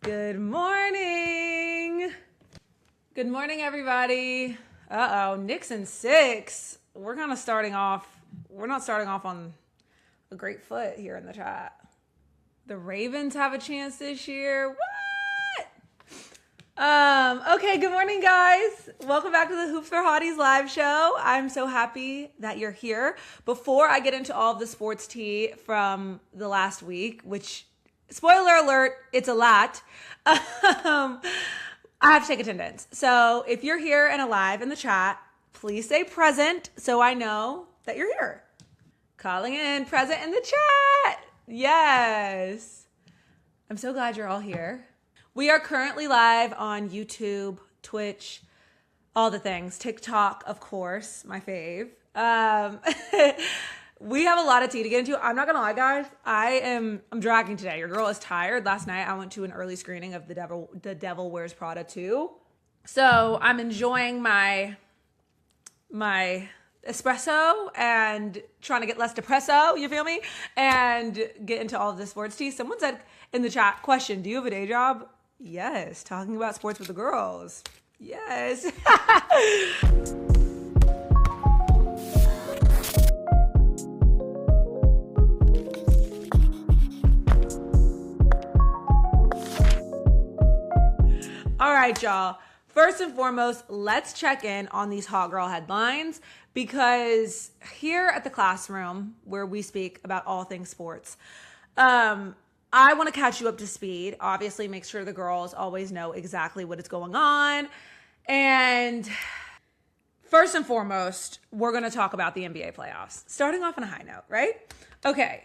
Good morning. Good morning, everybody. Knicks in 6. We're not starting off on a great foot here in the chat. The Ravens have a chance this year. What? Okay, good morning, guys. Welcome back to the Hoops for Hotties live show. I'm so happy that you're here. Before I get into all of the sports tea from the last week, which, spoiler alert, it's a lot. I have to take attendance. So if you're here and alive in the chat, please say present so I know that you're here. Calling in present in the chat. Yes. I'm so glad you're all here. We are currently live on YouTube, Twitch, all the things. TikTok, of course, my fave. We have a lot of tea to get into. I'm not gonna lie, guys. I'm dragging today. Your girl is tired. Last night I went to an early screening of The Devil Wears Prada 2. So I'm enjoying my espresso and trying to get less depresso, you feel me? And get into all of this sports tea. Someone said in the chat, question, do you have a day job? Yes, talking about sports with the girls. Yes. All right, y'all. First and foremost, let's check in on these hot girl headlines because here at the classroom where we speak about all things sports, I want to catch you up to speed. Obviously, make sure the girls always know exactly what is going on. And first and foremost, we're going to talk about the NBA playoffs. Starting off on a high note, right? Okay.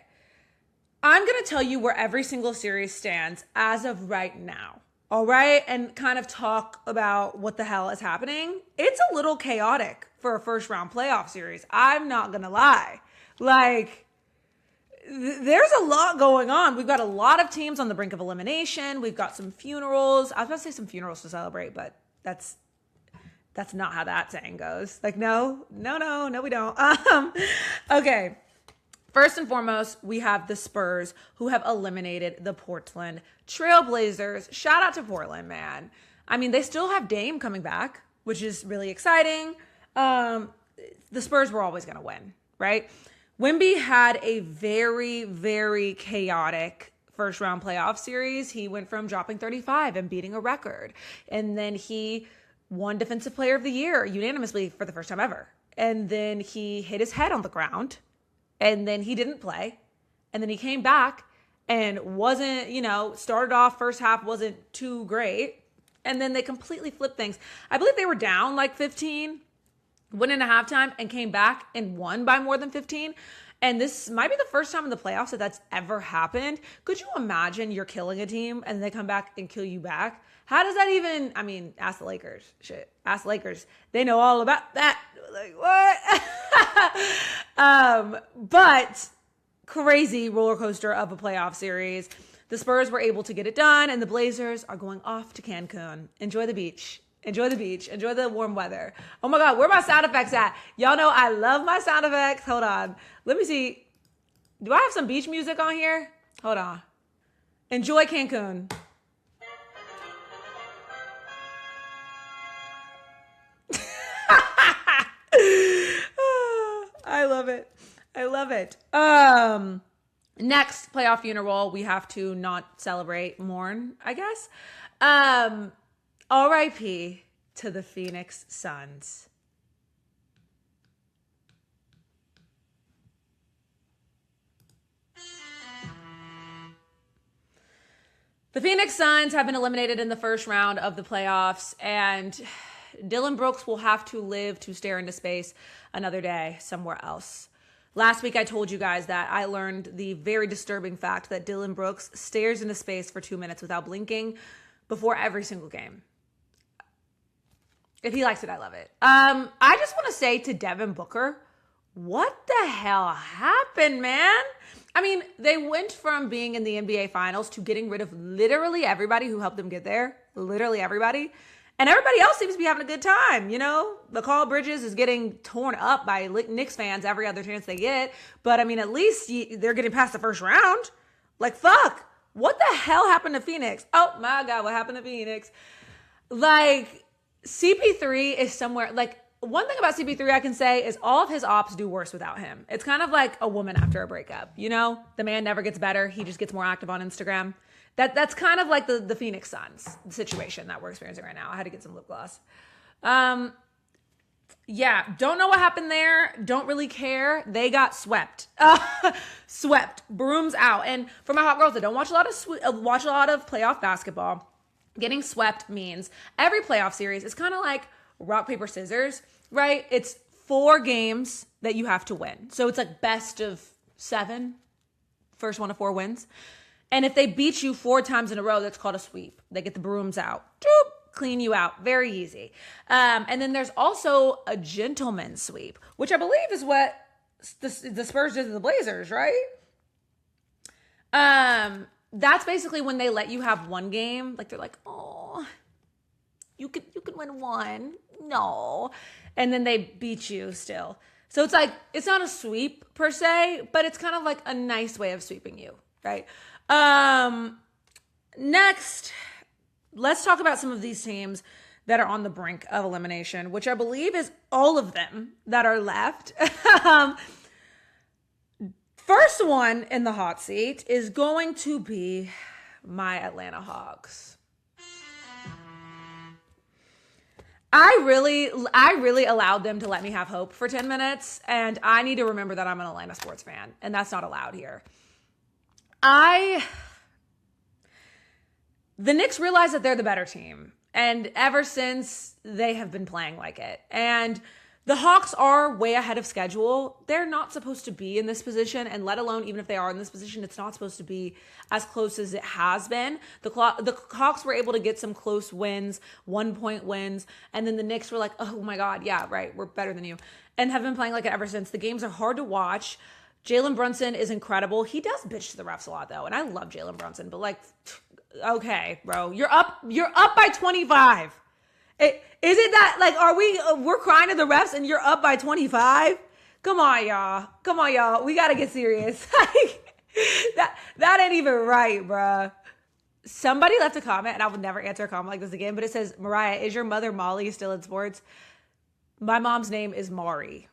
I'm going to tell you where every single series stands as of right now. All right, and kind of talk about what the hell is happening. It's a little chaotic for a first round playoff series. I'm not gonna lie. Like, there's a lot going on. We've got a lot of teams on the brink of elimination. We've got some funerals. I was about to say some funerals to celebrate, but that's not how that saying goes. Like, no, we don't. Okay. First and foremost, we have the Spurs who have eliminated the Portland Trail Blazers. Shout out to Portland, man. I mean, they still have Dame coming back, which is really exciting. The Spurs were always going to win, right? Wemby had a very, very chaotic first round playoff series. He went from dropping 35 and beating a record. And then he won Defensive Player of the Year unanimously for the first time ever. And then he hit his head on the ground. And then he didn't play. And then he came back and wasn't, started off first half wasn't too great. And then they completely flipped things. I believe they were down like 15, went into halftime and came back and won by more than 15. And this might be the first time in the playoffs that that's ever happened. Could you imagine you're killing a team and they come back and kill you back? How does that even, ask the Lakers. Shit, ask the Lakers. They know all about that. Like, what? But crazy roller coaster of a playoff series. The Spurs were able to get it done, and the Blazers are going off to Cancun. Enjoy the beach. Enjoy the beach. Enjoy the warm weather. Oh my God, where are my sound effects at? Y'all know I love my sound effects. Hold on. Let me see. Do I have some beach music on here? Hold on. Enjoy Cancun. I love it. I love it. Next playoff funeral, we have to not celebrate, mourn, I guess. RIP to the Phoenix Suns. The Phoenix Suns have been eliminated in the first round of the playoffs, and Dillon Brooks will have to live to stare into space another day somewhere else. Last week, I told you guys that I learned the very disturbing fact that Dillon Brooks stares into space for 2 minutes without blinking before every single game. If he likes it, I love it. I just want to say to Devin Booker, what the hell happened, man? I mean, they went from being in the NBA Finals to getting rid of literally everybody who helped them get there. Literally everybody. And everybody else seems to be having a good time, Mikal Bridges is getting torn up by Knicks fans every other chance they get. But, at least they're getting past the first round. Like, fuck. what the hell happened to Phoenix? Oh my God, what happened to Phoenix? Like, CP3 is somewhere, like, one thing about CP3 I can say is all of his ops do worse without him. It's kind of like a woman after a breakup. You know, the man never gets better. He just gets more active on Instagram. That's kind of like the Phoenix Suns situation that we're experiencing right now. I had to get some lip gloss. Yeah, don't know what happened there. Don't really care. They got swept. Swept. Brooms out. And for my hot girls that don't watch a lot of playoff basketball, getting swept means every playoff series is kind of like rock, paper, scissors, right? It's 4 games that you have to win. So it's like best of 7, first one of 4 wins. And if they beat you 4 times in a row, that's called a sweep. They get the brooms out. Doop, clean you out. Very easy. And then there's also a gentleman's sweep, which I believe is what the Spurs did to the Blazers, right? That's basically when they let you have one game. Like, they're like, oh, you could win one. No. And then they beat you still. So it's like, it's not a sweep per se, but it's kind of like a nice way of sweeping you, right? Next, let's talk about some of these teams that are on the brink of elimination, which I believe is all of them that are left. First one in the hot seat is going to be my Atlanta Hawks. I really allowed them to let me have hope for 10 minutes, and I need to remember that I'm an Atlanta sports fan, and that's not allowed here. The Knicks realize that they're the better team, and ever since, they have been playing like it. And the Hawks are way ahead of schedule. They're not supposed to be in this position, and let alone even if they are in this position, it's not supposed to be as close as it has been. The Hawks were able to get some close wins, 1-point wins, and then the Knicks were like, oh my God, yeah, right, we're better than you, and have been playing like it ever since. The games are hard to watch. Jalen Brunson is incredible. He does bitch to the refs a lot, though, and I love Jalen Brunson, but like, okay, bro, you're up by 25. Is it that, like, we're crying to the refs and you're up by 25? Come on, y'all. We got to get serious. Like, that ain't even right, bruh. Somebody left a comment, and I would never answer a comment like this again, but it says, Mariah, is your mother Molly still in sports? My mom's name is Mari.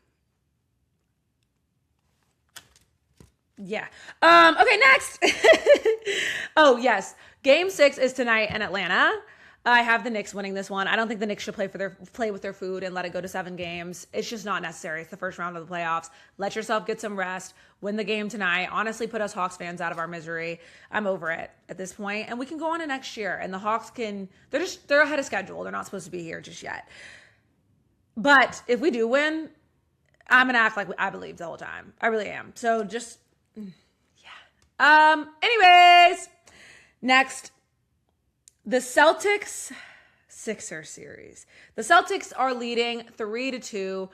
Yeah. Okay, next. Oh, yes. Game 6 is tonight in Atlanta. I have the Knicks winning this one. I don't think the Knicks should play with their food and let it go to 7 games. It's just not necessary. It's the first round of the playoffs. Let yourself get some rest. Win the game tonight. Honestly, put us Hawks fans out of our misery. I'm over it at this point, and we can go on to next year. And the Hawks they're ahead of schedule. They're not supposed to be here just yet. But if we do win, I'm gonna act like I believe the whole time. I really am. So just yeah. Anyways, next. The Celtics Sixers series. The Celtics are leading 3-2.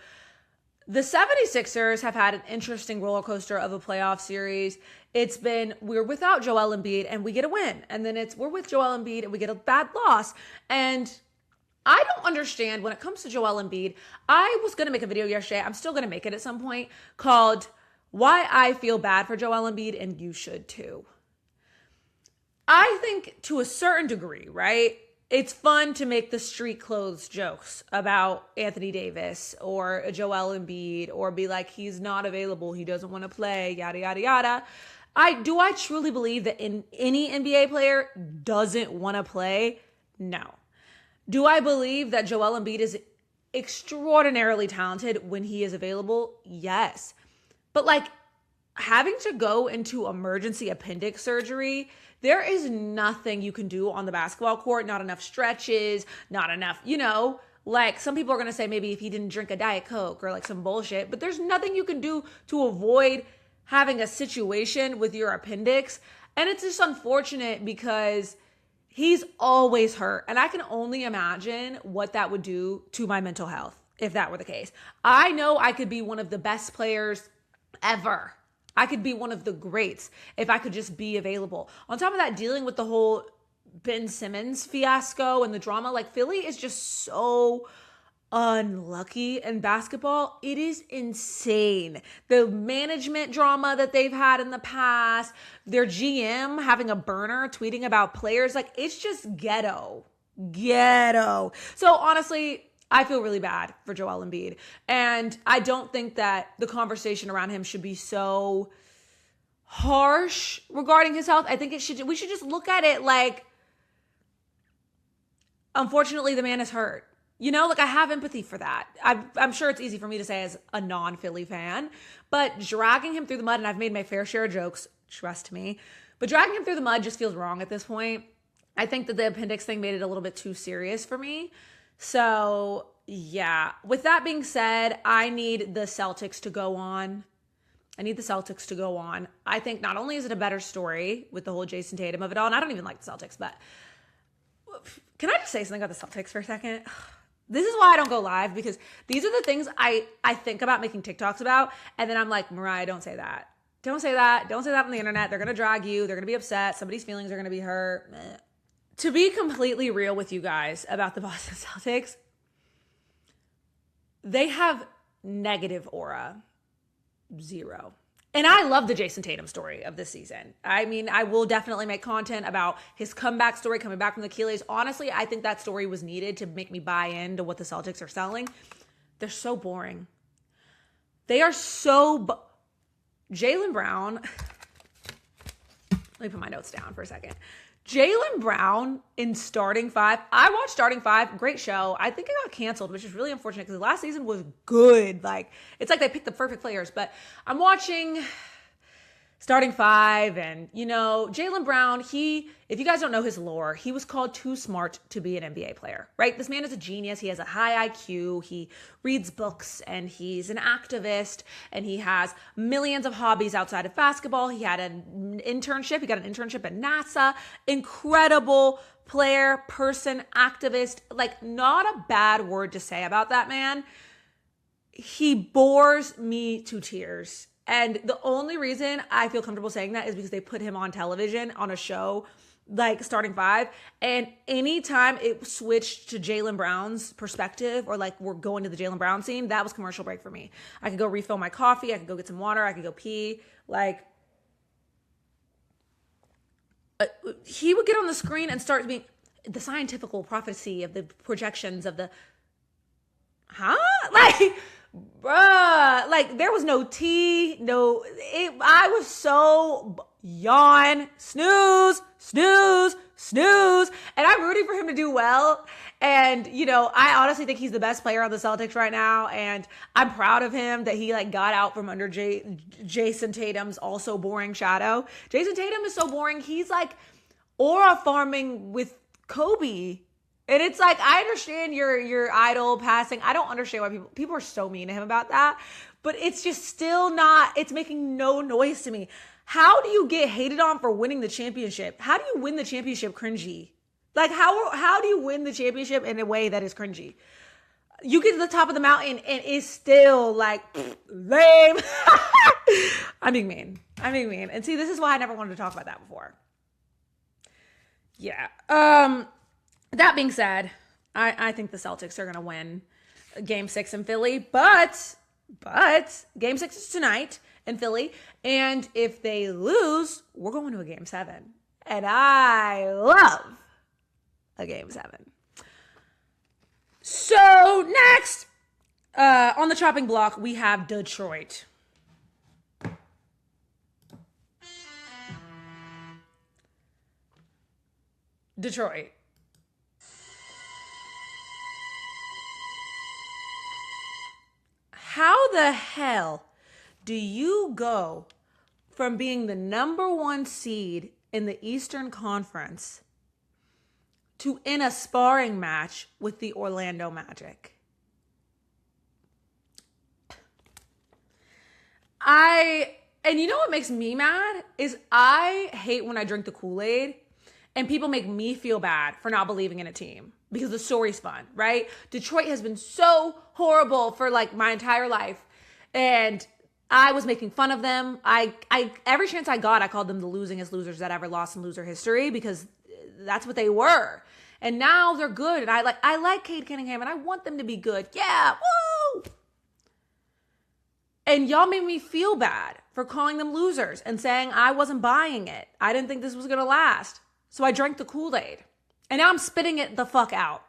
The 76ers have had an interesting roller coaster of a playoff series. It's been, we're without Joel Embiid and we get a win. And then we're with Joel Embiid and we get a bad loss. And I don't understand when it comes to Joel Embiid. I was going to make a video yesterday. I'm still going to make it at some point called Why I Feel Bad for Joel Embiid and You Should Too. I think to a certain degree, right? It's fun to make the street clothes jokes about Anthony Davis or Joel Embiid or be like, he's not available, he doesn't want to play, yada, yada, yada. Do I truly believe that any NBA player doesn't want to play? No. Do I believe that Joel Embiid is extraordinarily talented when he is available? Yes. But like having to go into emergency appendix surgery, there is nothing you can do on the basketball court, not enough stretches, not enough, like some people are going to say maybe if he didn't drink a Diet Coke or like some bullshit, but there's nothing you can do to avoid having a situation with your appendix. And it's just unfortunate because he's always hurt. And I can only imagine what that would do to my mental health if that were the case. I know I could be one of the best players ever. I could be one of the greats if I could just be available. On top of that, dealing with the whole Ben Simmons fiasco and the drama, like Philly is just so unlucky in basketball. It is insane. The management drama that they've had in the past, their GM having a burner tweeting about players, like it's just ghetto. So honestly, I feel really bad for Joel Embiid. And I don't think that the conversation around him should be so harsh regarding his health. I think we should just look at it like, unfortunately, the man is hurt. You know, like I have empathy for that. I'm sure it's easy for me to say as a non-Philly fan, but dragging him through the mud, and I've made my fair share of jokes, trust me, but dragging him through the mud just feels wrong at this point. I think that the appendix thing made it a little bit too serious for me. So yeah, with that being said, I need the Celtics to go on. I think not only is it a better story with the whole Jason Tatum of it all, and I don't even like the Celtics, but can I just say something about the Celtics for a second? This is why I don't go live, because these are the things I think about making TikToks about, and then I'm like, Mariah, don't say that. Don't say that. Don't say that on the internet. They're going to drag you. They're going to be upset. Somebody's feelings are going to be hurt. To be completely real with you guys about the Boston Celtics, they have negative aura. 0. And I love the Jason Tatum story of this season. I mean, I will definitely make content about his comeback story, coming back from the Achilles. Honestly, I think that story was needed to make me buy into what the Celtics are selling. They're so boring. They are so... Jaylen Brown... Let me put my notes down for a second. Jaylen Brown in Starting Five. I watched Starting Five. Great show. I think it got canceled, which is really unfortunate because the last season was good. Like, it's like they picked the perfect players. But I'm watching Starting Five, and, you know, Jaylen Brown, if you guys don't know his lore, he was called too smart to be an NBA player, right? This man is a genius. He has a high IQ. He reads books, and he's an activist, and he has millions of hobbies outside of basketball. He had an internship. He got an internship at NASA. Incredible player, person, activist. Like, not a bad word to say about that man. He bores me to tears. And the only reason I feel comfortable saying that is because they put him on television on a show like Starting Five. And anytime it switched to Jaylen Brown's perspective, or like we're going to the Jaylen Brown scene, that was commercial break for me. I could go refill my coffee. I could go get some water. I could go pee. Like, he would get on the screen and start being the scientific prophecy of the projections of the, like, bruh, like there was no tea, I was so yawn, snooze, and I'm rooting for him to do well. And, you know, I honestly think he's the best player on the Celtics right now, and I'm proud of him that he like got out from under Jason Tatum's also boring shadow. Jason Tatum is so boring. He's like aura farming with Kobe. And it's like, I understand your idol passing. I don't understand why people are so mean to him about that. But it's just still not, it's making no noise to me. How do you get hated on for winning the championship? How do you win the championship cringy? Like, how do you win the championship in a way that is cringy? You get to the top of the mountain and it's still like, lame. I'm being mean. And see, this is why I never wanted to talk about that before. Yeah. That being said, I think the Celtics are going to win Game 6 in Philly, but Game 6 is tonight in Philly, and if they lose, we're going to a Game 7, and I love a Game 7. So next, on the chopping block, we have Detroit. How the hell do you go from being the number 1 seed in the Eastern Conference to in a sparring match with the Orlando Magic? And you know what makes me mad is I hate when I drink the Kool-Aid and people make me feel bad for not believing in a team because the story's fun, right? Detroit has been so horrible for like my entire life. And I was making fun of them. I every chance I got, I called them the losingest losers that ever lost in loser history because that's what they were. And now they're good. And I like Cade Cunningham and I want them to be good. Yeah, woo! And y'all made me feel bad for calling them losers and saying I wasn't buying it. I didn't think this was going to last. So I drank the Kool-Aid. And now I'm spitting it the fuck out.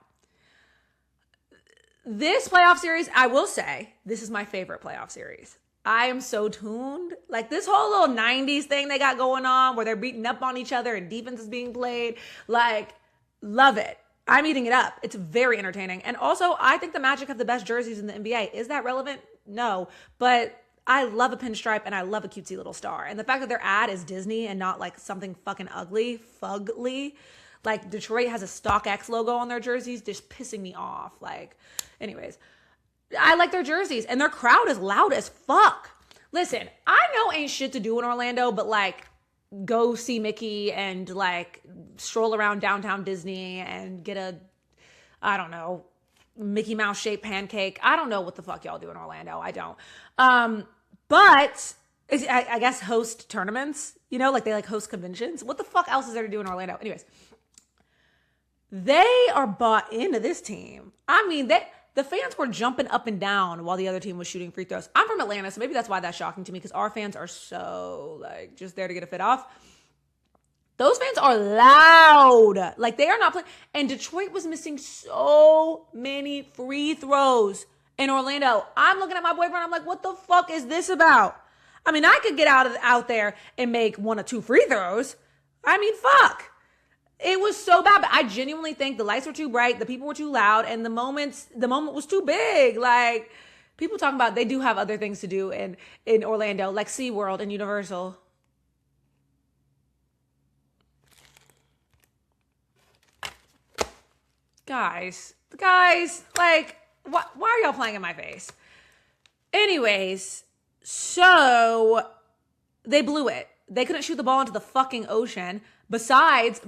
This playoff series, I will say, this is my favorite playoff series. I am so tuned. Like this whole little 90s thing they got going on where they're beating up on each other and defense is being played. Like, love it. I'm eating it up. It's very entertaining. And also, I think the Magic have the best jerseys in the NBA. Is that relevant? No. But I love a pinstripe and I love a cutesy little star. And the fact that their ad is Disney and not like something fucking ugly, fugly. Like Detroit has a StockX logo on their jerseys, just pissing me off. Like, anyways, I like their jerseys and their crowd is loud as fuck. Listen, I know ain't shit to do in Orlando, but like go see Mickey and like stroll around downtown Disney and get a, I don't know, Mickey Mouse shaped pancake. I don't know what the fuck y'all do in Orlando. I don't. But I guess host tournaments, you know, like they like host conventions. What the fuck else is there to do in Orlando? Anyways, they are bought into this team. I mean, the fans were jumping up and down while the other team was shooting free throws. I'm from Atlanta, so maybe that's why that's shocking to me because our fans are so like just there to get a fit off. Those fans are loud. Like they are not playing. And Detroit was missing so many free throws in Orlando. I'm looking at my boyfriend. I'm like, what the fuck is this about? I mean, I could get out there and make 1 or 2 free throws. I mean, fuck. It was so bad, but I genuinely think the lights were too bright, the people were too loud, and the moment was too big. Like, people talking about they do have other things to do in Orlando, like SeaWorld and Universal. Guys, like, why are y'all playing in my face? Anyways, so they blew it. They couldn't shoot the ball into the fucking ocean. Besides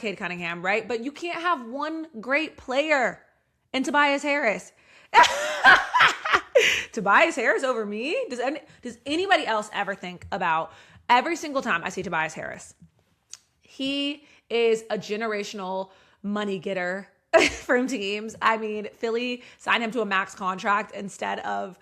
Cade Cunningham, right? But you can't have one great player in Tobias Harris. Tobias Harris over me? Does anybody else ever think about every single time I see Tobias Harris? He is a generational money getter from teams. I mean, Philly signed him to a max contract instead of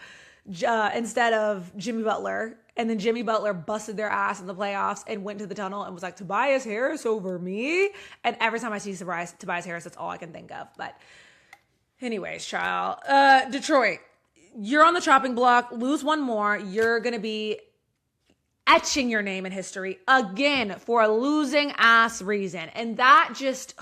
Jimmy Butler. And then Jimmy Butler busted their ass in the playoffs and went to the tunnel and was like, Tobias Harris over me? And every time I see Tobias Harris, that's all I can think of. But anyways, child. Detroit, you're on the chopping block. Lose one more. You're going to be etching your name in history again for a losing ass reason. And that just,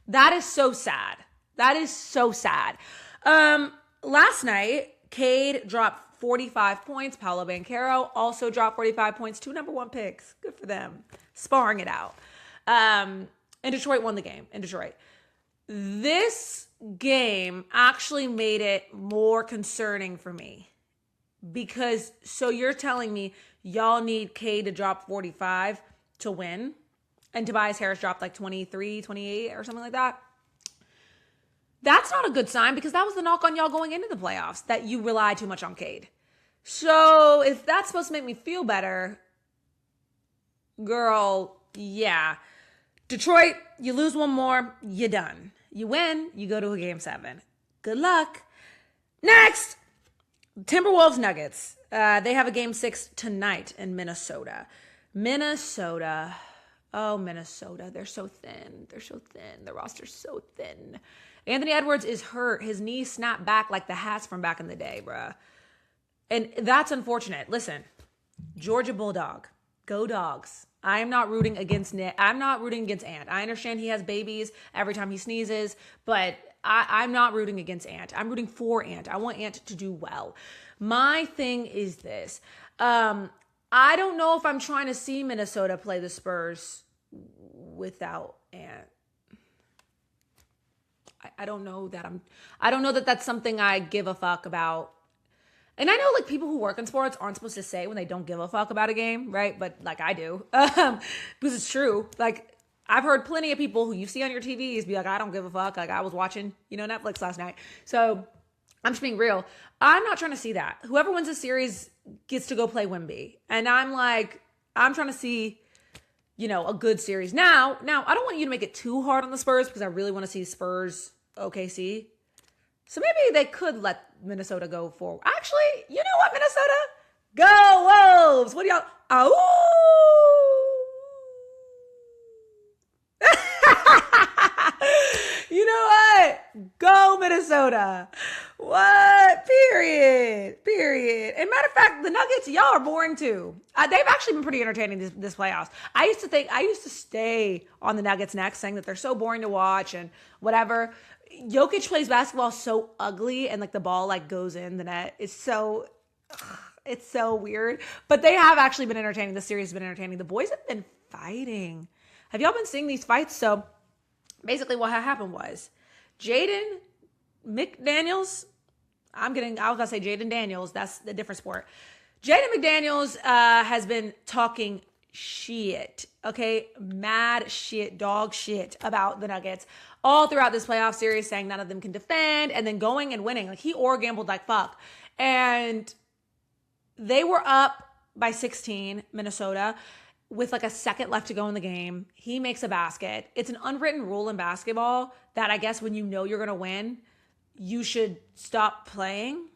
that is so sad. That is so sad. Last night, Cade dropped 45 points. Paolo Banchero also dropped 45 points. 2 number 1 picks. Good for them. Sparring it out. And Detroit won the game in Detroit. This game actually made it more concerning for me. Because, so you're telling me y'all need Cade to drop 45 to win? And Tobias Harris dropped like 23, 28 or something like that? That's not a good sign because that was the knock on y'all going into the playoffs, that you rely too much on Cade. So if that's supposed to make me feel better, girl, yeah. Detroit, you lose one more, you're done. You win, you go to a game 7. Good luck. Next, Timberwolves Nuggets. They have a game 6 tonight in Minnesota. Minnesota. Oh, Minnesota. They're so thin. They're so thin. The roster's so thin. Anthony Edwards is hurt. His knee snapped back like the hats from back in the day, bruh. And that's unfortunate. Listen, Georgia Bulldog. Go Dogs. I am not rooting against Nick. I'm not rooting against Ant. I understand he has babies every time he sneezes, but I'm not rooting against Ant. I'm rooting for Ant. I want Ant to do well. My thing is this. I don't know if I'm trying to see Minnesota play the Spurs without Ant. I don't know that that's something I give a fuck about. And I know like people who work in sports aren't supposed to say when they don't give a fuck about a game, right? But like I do, because it's true. Like I've heard plenty of people who you see on your TVs be like, I don't give a fuck. Like I was watching, Netflix last night. So I'm just being real. I'm not trying to see that. Whoever wins the series gets to go play Wemby. And I'm like, I'm trying to see a good series. Now, I don't want you to make it too hard on the Spurs because I really want to see Spurs OKC. So maybe they could let Minnesota go forward. Actually, you know what, Minnesota? Go Wolves! What do y'all? You know what? Go Minnesota. What? Period. And matter of fact, the Nuggets, y'all are boring too. They've actually been pretty entertaining this playoffs. I used to stay on the Nuggets next, saying that they're so boring to watch and whatever. Jokic plays basketball so ugly, and like the ball like goes in the net. It's so weird. But they have actually been entertaining. The series has been entertaining. The boys have been fighting. Have y'all been seeing these fights? So basically what happened was Jaden McDaniels, I was going to say Jaden Daniels. That's a different sport. Jaden McDaniels has been talking shit, okay? Mad shit, dog shit about the Nuggets all throughout this playoff series, saying none of them can defend and then going and winning. Like he gambled like fuck. And they were up by 16, Minnesota, with like a second left to go in the game. He makes a basket. It's an unwritten rule in basketball that I guess when you know you're going to win, you should stop playing.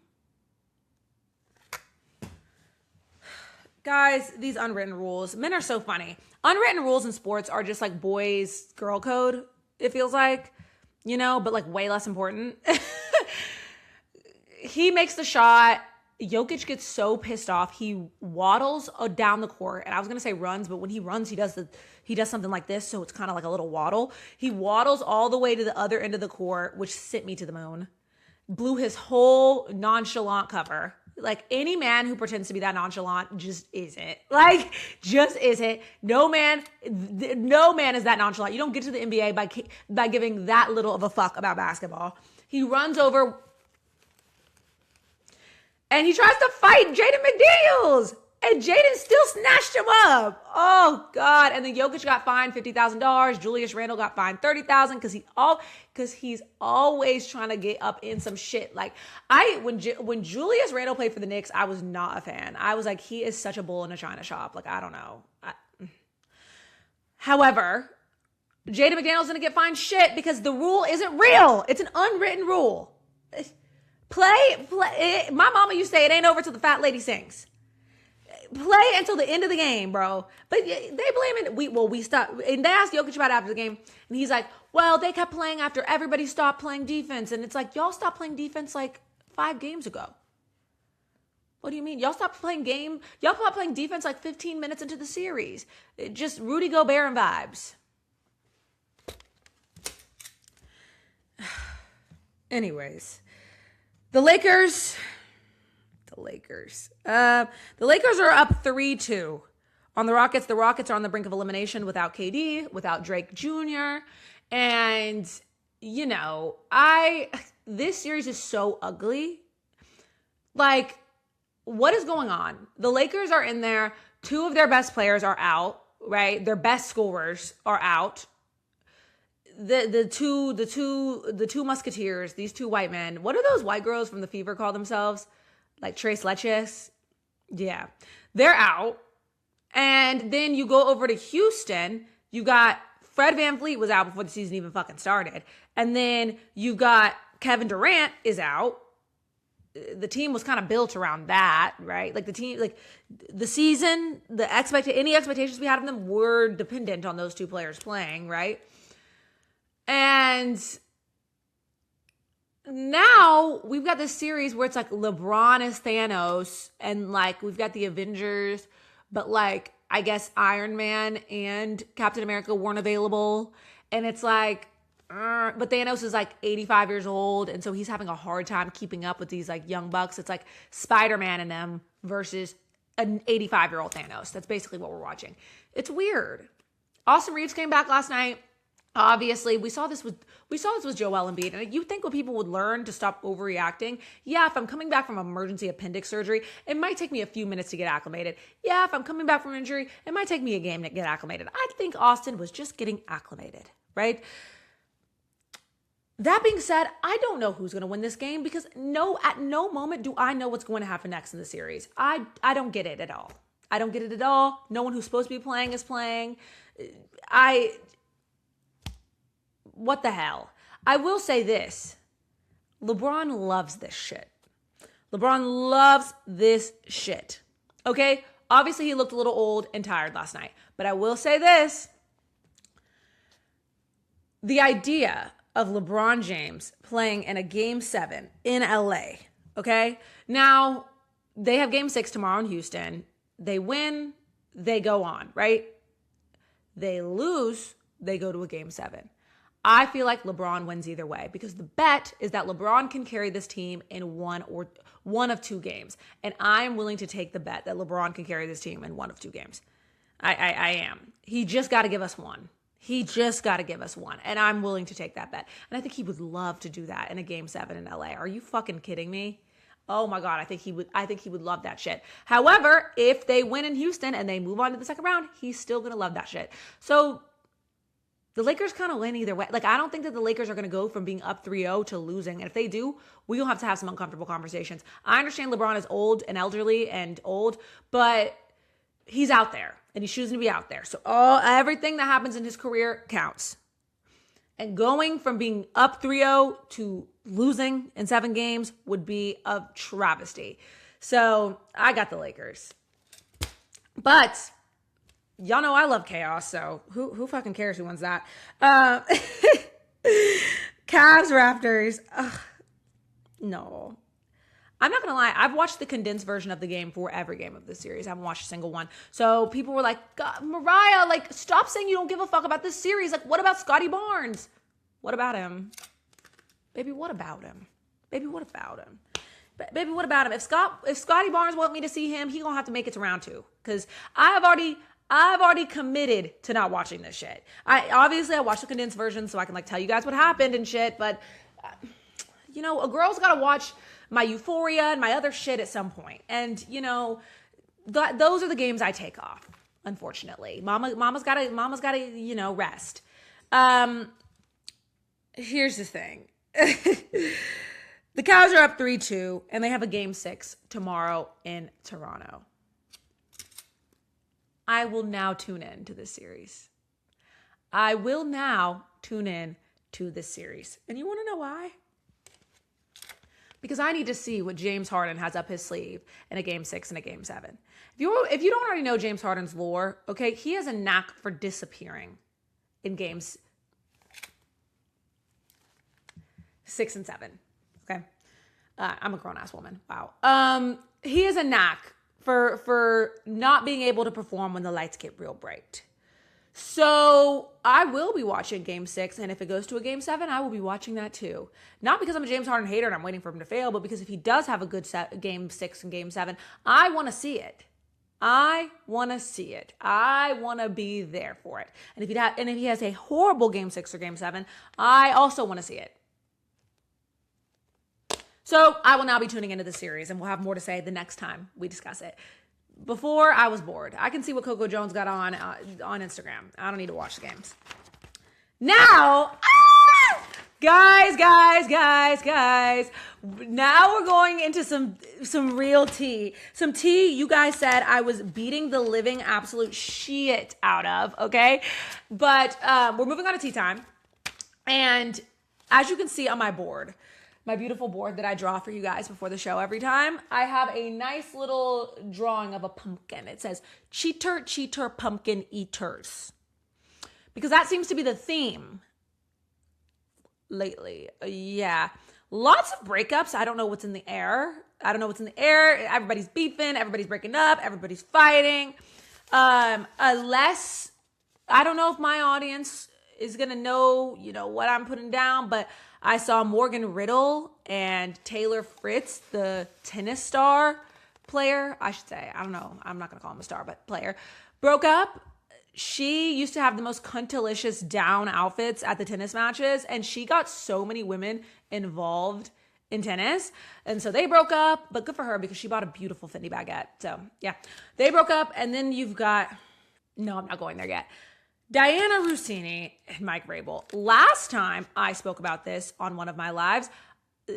Guys, these unwritten rules, men are so funny. Unwritten rules in sports are just like boys' girl code, it feels like, but like way less important. He makes the shot. Jokic gets so pissed off. He waddles down the court. And I was going to say runs, but when he runs, he does something like this. So it's kind of like a little waddle. He waddles all the way to the other end of the court, which sent me to the moon. Blew his whole nonchalant cover. Like any man who pretends to be that nonchalant just isn't. Just isn't. No man is that nonchalant. You don't get to the NBA by giving that little of a fuck about basketball. He runs over and he tries to fight Jaden McDaniels. And Jaden still snatched him up. Oh, God. And then Jokic got fined $50,000. Julius Randle got fined $30,000 because he's always trying to get up in some shit. Like, when Julius Randle played for the Knicks, I was not a fan. I was like, he is such a bull in a china shop. Like, I don't know. However, Jaden McDaniels didn't get fined shit because the rule isn't real. It's an unwritten rule. Play. My mama used to say it ain't over till the fat lady sings. Play until the end of the game, bro. But they blame it. We stopped. And they asked Jokic about it after the game. And he's like, well, they kept playing after everybody stopped playing defense. And it's like, y'all stopped playing defense like 5 games ago. What do you mean? Y'all stopped playing defense like 15 minutes into the series. Just Rudy Gobert and vibes. Anyways, the Lakers are up 3-2 on the Rockets. The Rockets are on the brink of elimination without KD, without Drake Jr. And, this series is so ugly. Like, what is going on? The Lakers are in there. 2 of their best players are out, right? Their best scorers are out. The two musketeers, these 2 white men. What are those white girls from The Fever call themselves? Like Tres Leches. Yeah. They're out. And then you go over to Houston. You got Fred VanVleet was out before the season even fucking started. And then you got Kevin Durant is out. The team was kind of built around that, right? Like the team, like the season, any expectations we had of them were dependent on those 2 players playing, right? And now we've got this series where it's like LeBron is Thanos and like we've got the Avengers, but like I guess Iron Man and Captain America weren't available. And it's like, but Thanos is like 85 years old. And so he's having a hard time keeping up with these like young bucks. It's like Spider-Man and them versus an 85-year-old Thanos. That's basically what we're watching. It's weird. Austin Reeves came back last night. Obviously, we saw this with Joel Embiid, and you think what people would learn to stop overreacting? Yeah, if I'm coming back from emergency appendix surgery, it might take me a few minutes to get acclimated. Yeah, if I'm coming back from injury, it might take me a game to get acclimated. I think Austin was just getting acclimated, right? That being said, I don't know who's going to win this game because at no moment do I know what's going to happen next in the series. I don't get it at all. I don't get it at all. No one who's supposed to be playing is playing. What the hell? I will say this. LeBron loves this shit. LeBron loves this shit. Okay? Obviously, he looked a little old and tired last night. But I will say this. The idea of LeBron James playing in a Game 7 in LA, okay? Now, they have Game 6 tomorrow in Houston. They win, they go on, right? They lose, they go to a Game 7. I feel like LeBron wins either way because the bet is that LeBron can carry this team in one of two games. And I'm willing to take the bet that LeBron can carry this team in one of two games. I am. He just got to give us one. He just got to give us one. And I'm willing to take that bet. And I think he would love to do that in a Game 7 in LA. Are you fucking kidding me? Oh my God, I think he would love that shit. However, if they win in Houston and they move on to the second round, he's still going to love that shit. So the Lakers kind of win either way. Like, I don't think that the Lakers are going to go from being up 3-0 to losing. And if they do, we will have to have some uncomfortable conversations. I understand LeBron is old and elderly and old, but he's out there and he's choosing to be out there. So everything that happens in his career counts. And going from being up 3-0 to losing in 7 games would be a travesty. So I got the Lakers. But y'all know I love chaos, so who fucking cares who wins that? Cavs, Raptors. Ugh, no. I'm not going to lie. I've watched the condensed version of the game for every game of this series. I haven't watched a single one. So people were like, God, Mariah, like, stop saying you don't give a fuck about this series. Like, what about Scotty Barnes? What about him? Baby, what about him? Baby, what about him? Baby, what about him? If Scotty Barnes want me to see him, he going to have to make it to round 2. Because I've already committed to not watching this shit. I watched the condensed version so I can like tell you guys what happened and shit. But, you know, a girl's got to watch my Euphoria and my other shit at some point. And, you know, those are the games I take off, unfortunately. Mama's got to, you know, rest. Here's the thing. The Cavs are up 3-2, and they have a Game 6 tomorrow in Toronto. I will now tune in to this series. And you want to know why? Because I need to see what James Harden has up his sleeve in a Game 6 and a Game 7. If you don't already know James Harden's lore, okay, he has a knack for disappearing in Games 6 and 7. Okay, I'm a grown-ass woman. Wow. He has a knack for not being able to perform when the lights get real bright. So I will be watching Game 6, and if it goes to a Game 7, I will be watching that too. Not because I'm a James Harden hater and I'm waiting for him to fail, but because if he does have a good Game 6 and Game 7, I want to see it. I want to be there for it. And if he has a horrible Game 6 or Game 7, I also want to see it. So I will now be tuning into the series, and we'll have more to say the next time we discuss it. Before, I was bored. I can see what Coco Jones got on Instagram. I don't need to watch the games. Now, guys. Now we're going into some real tea. Some tea you guys said I was beating the living absolute shit out of, okay? But we're moving on to tea time. And as you can see on my board, my beautiful board that I draw for you guys before the show every time, I have a nice little drawing of a pumpkin. It says, cheater, pumpkin eaters. Because that seems to be the theme lately. Yeah. Lots of breakups. I don't know what's in the air. Everybody's beefing. Everybody's breaking up. Everybody's fighting. Unless, I don't know if my audience is going to know, you know, what I'm putting down, but I saw Morgan Rittle and Taylor Fritz, the tennis star player, I should say. I don't know. I'm not going to call him a star, but player, broke up. She used to have the most cuntalicious down outfits at the tennis matches, and she got so many women involved in tennis. And so they broke up, but good for her because she bought a beautiful Fendi baguette. So yeah, they broke up. And then you've got, no, I'm not going there yet. Diana Russini and Mike Vrabel. Last time I spoke about this on one of my lives,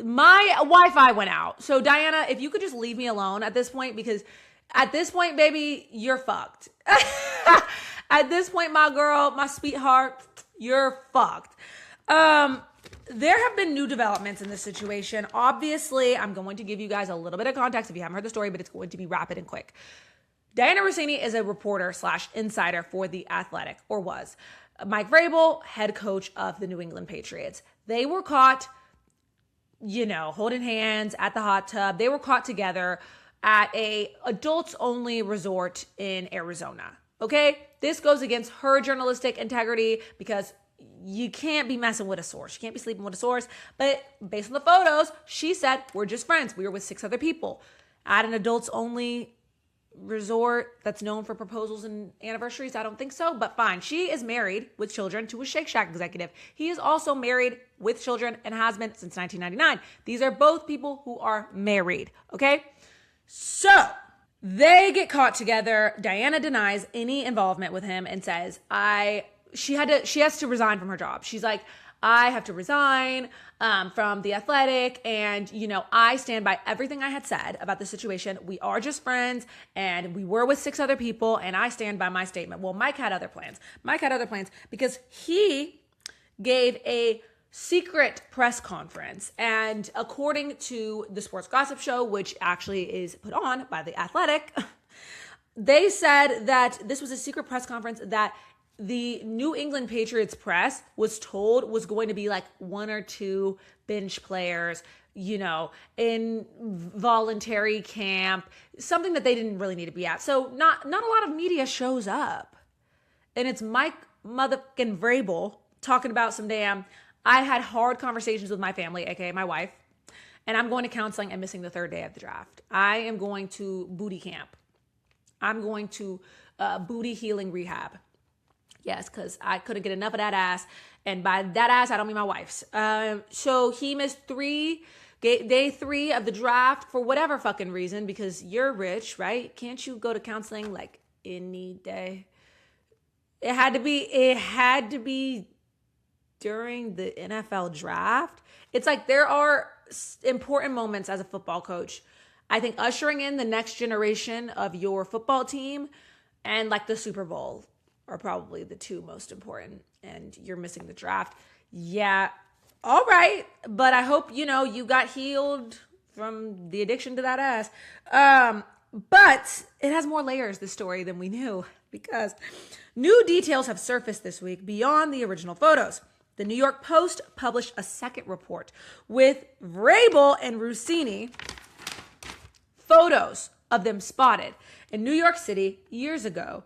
my Wi-Fi went out. So Diana, if you could just leave me alone at this point, because At this point, baby, you're fucked. At this point, my girl, my sweetheart, you're fucked. There have been new developments in this situation. Obviously, I'm going to give you guys a little bit of context if you haven't heard the story, but it's going to be rapid and quick. Diana Russini is a reporter / insider for The Athletic, or was. Mike Vrabel, head coach of the New England Patriots. They were caught, holding hands at the hot tub. They were caught together at a adults-only resort in Arizona. Okay? This goes against her journalistic integrity because you can't be messing with a source. You can't be sleeping with a source. But based on the photos, she said, we're just friends. We were with 6 other people at an adults-only resort that's known for proposals and anniversaries. I don't think so, but fine. She is married with children to a Shake Shack executive. He is also married with children and has been since 1999. These are both people who are married, okay? So they get caught together. Diana denies any involvement with him and says, she has to resign from her job. She's like, I have to resign from The Athletic, and I stand by everything I had said about the situation. We are just friends, and we were with 6 other people, and I stand by my statement. Well, Mike had other plans. Because he gave a secret press conference, and according to the Sports Gossip Show, which actually is put on by The Athletic, they said that this was a secret press conference that the New England Patriots press was told was going to be like 1 or 2 bench players, in voluntary camp, something that they didn't really need to be at. So not a lot of media shows up. And it's Mike motherfucking Vrabel talking about some damn, I had hard conversations with my family, aka my wife, and I'm going to counseling and missing the 3rd day of the draft. I am going to booty camp. I'm going to booty healing rehab. Yes, because I couldn't get enough of that ass. And by that ass, I don't mean my wife's. So he missed day 3 of the draft for whatever fucking reason, because you're rich, right? Can't you go to counseling like any day? It had to be during the NFL draft. It's like there are important moments as a football coach. I think ushering in the next generation of your football team and like the Super Bowl are probably the 2 most important, and you're missing the draft. Yeah, all right. But I hope, you got healed from the addiction to that ass. But it has more layers, this story, than we knew, because new details have surfaced this week beyond the original photos. The New York Post published a second report with Vrabel and Russini photos of them spotted in New York City years ago,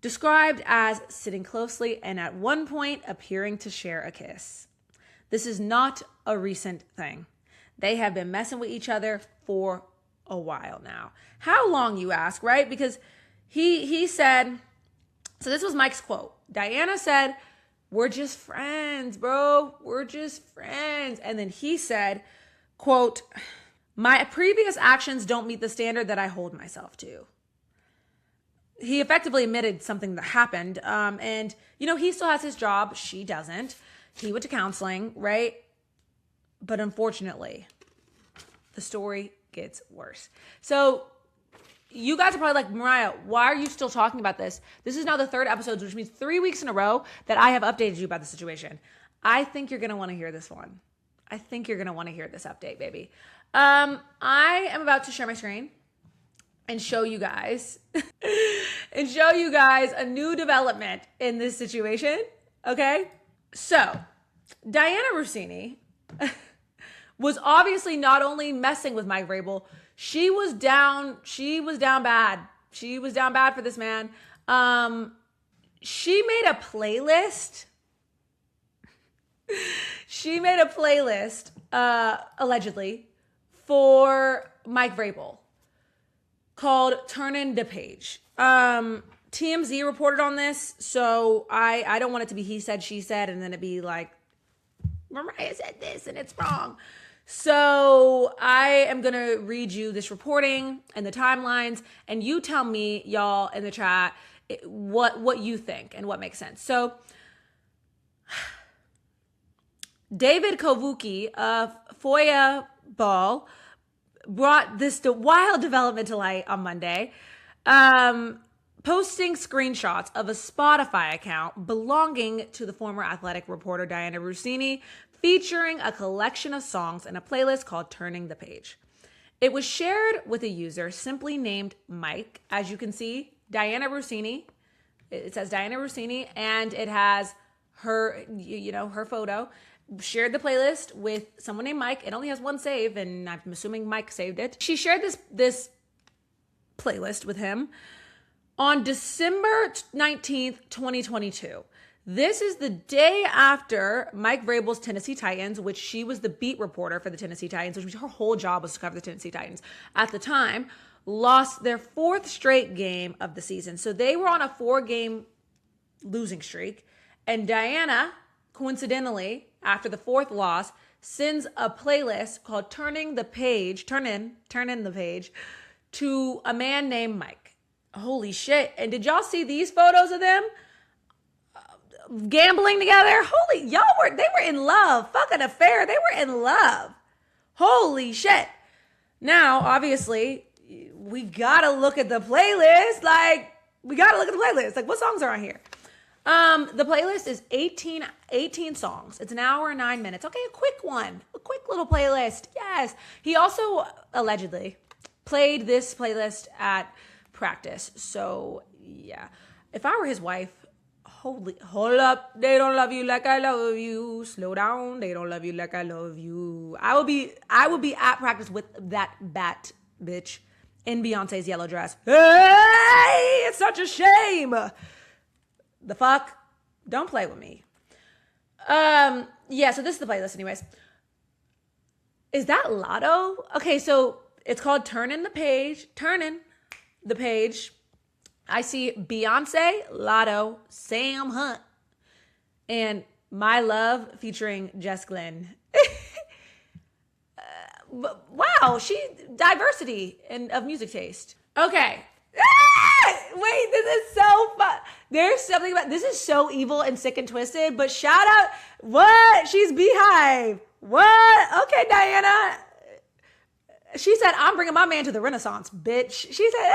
described as sitting closely and at one point appearing to share a kiss. This is not a recent thing. They have been messing with each other for a while now. How long, you ask, right? Because he said, so this was Mike's quote. Diana said, we're just friends, bro. We're just friends. And then he said, quote, my previous actions don't meet the standard that I hold myself to. He effectively admitted something that happened. And, he still has his job. She doesn't. He went to counseling, right? But unfortunately, the story gets worse. So you guys are probably like, Mariah, why are you still talking about this? This is now the 3rd episode, which means 3 weeks in a row that I have updated you about the situation. I think you're going to want to hear this one. I think you're going to want to hear this update, baby. I am about to share my screen and show you guys a new development in this situation. Okay. So Diana Russini was obviously not only messing with Mike Vrabel, she was down bad. She was down bad for this man. She made a playlist. Allegedly, for Mike Vrabel called Turnin' to Paige. TMZ reported on this, so I don't want it to be he said, she said, and then it be like, Mariah said this and it's wrong. So I am going to read you this reporting and the timelines, and you tell me, y'all, in the chat, what you think and what makes sense. So David Kovuki of Foya Ball brought this wild development to light on Monday, posting screenshots of a Spotify account belonging to the former athletic reporter Diana Russini, featuring a collection of songs in a playlist called Turning the Page. It was shared with a user simply named Mike. As you can see, Diana Russini, it says Diana Russini, and it has her, her photo. Shared the playlist with someone named Mike. It only has one save, and I'm assuming Mike saved it. She shared this playlist with him on December 19th, 2022. This is the day after Mike Vrabel's Tennessee Titans, which she was the beat reporter for the Tennessee Titans, which her whole job was to cover the Tennessee Titans at the time, lost their 4th straight game of the season. So they were on a 4-game losing streak. And Diana, coincidentally, after the 4th loss, sends a playlist called Turn in the Page, to a man named Mike. Holy shit. And did y'all see these photos of them gambling together? Holy, they were in love. Fucking affair. They were in love. Holy shit. Now, obviously, we gotta look at the playlist. Like, what songs are on here? The playlist is 18 songs. It's an hour and 9 minutes. Okay, a quick one. A quick little playlist. Yes. He also allegedly played this playlist at practice. So, yeah. If I were his wife, hold up. They don't love you like I love you. Slow down. They don't love you like I love you. I would be at practice with that bat bitch in Beyonce's yellow dress. Hey, it's such a shame. The fuck? Don't play with me. Yeah, so this is the playlist anyways. Is that Lotto? Okay, so it's called Turning the Page. I see Beyonce, Lotto, Sam Hunt, and My Love featuring Jess Glynn. Wow, diversity of music taste. Okay. Wait, this is so fun. There's something about this is so evil and sick and twisted, but shout out, what? She's Beehive. What? Okay, Diana. She said, I'm bringing my man to the Renaissance, bitch. She said,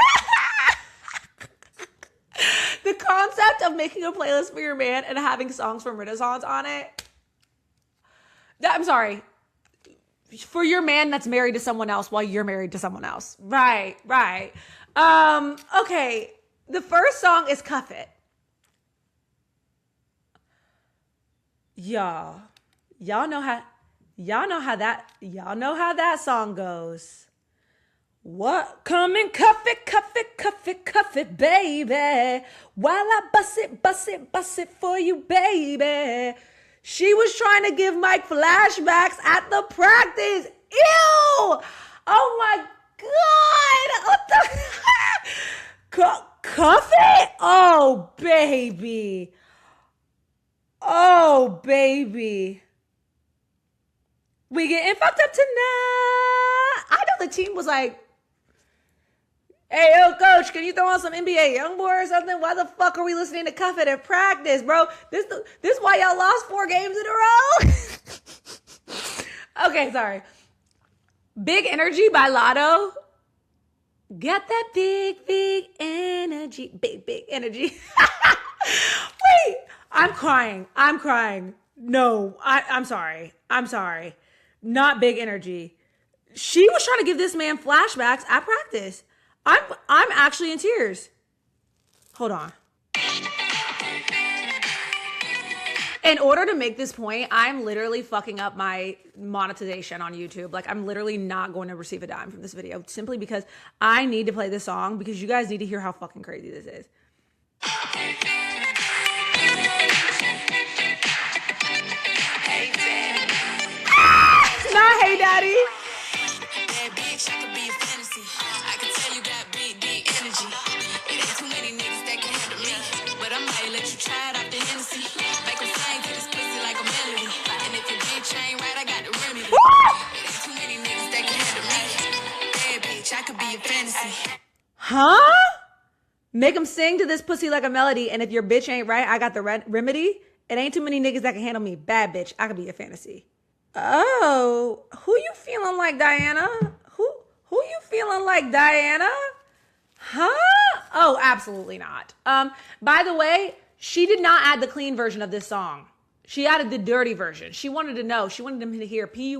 the concept of making a playlist for your man and having songs from Renaissance on it. I'm sorry. For your man that's married to someone else while you're married to someone else. Right. Okay. The first song is Cuff It. Y'all know how that song goes. What? Come and cuff it, baby. While I bust it for you, baby. She was trying to give Mike flashbacks at the practice. Ew! Oh my God! What the? Cuff it? Oh, baby. We getting fucked up tonight. I know the team was like, hey, yo, coach, can you throw on some NBA Youngboy or something? Why the fuck are we listening to Cuff It at practice, bro? This why y'all lost 4 games in a row? Okay, sorry. Big Energy by Lotto. Got that big energy. Big energy. Wait, I'm crying. No, I'm sorry. Not Big Energy. She was trying to give this man flashbacks at practice. I'm actually in tears. Hold on. In order to make this point, I'm literally fucking up my monetization on YouTube. Like, I'm literally not going to receive a dime from this video simply because I need to play this song because you guys need to hear how fucking crazy this is. Not Hey Daddy. Huh? Make them sing to this pussy like a melody, and if your bitch ain't right, I got the remedy. It ain't too many niggas that can handle me. Bad bitch, I could be a fantasy. Oh, who you feeling like, Diana? Who feeling like Diana? Huh? Oh, absolutely not. By the way, she did not add the clean version of this song. She added the dirty version. She wanted to know. She wanted him to hear Pussy.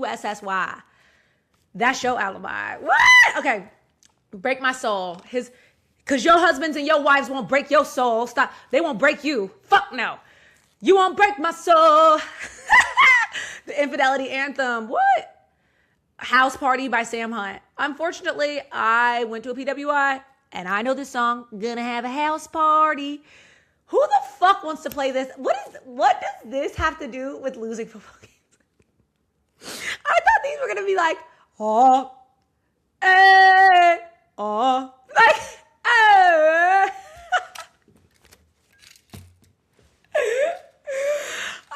That's your alibi. What? Okay. Break my soul. Because your husbands and your wives won't break your soul. Stop. They won't break you. Fuck no. You won't break my soul. The infidelity anthem. What? House Party by Sam Hunt. Unfortunately, I went to a PWI and I know this song. Gonna have a house party. Who the fuck wants to play this? What does this have to do with losing football games? I thought these were gonna be like, oh, eh, oh, like,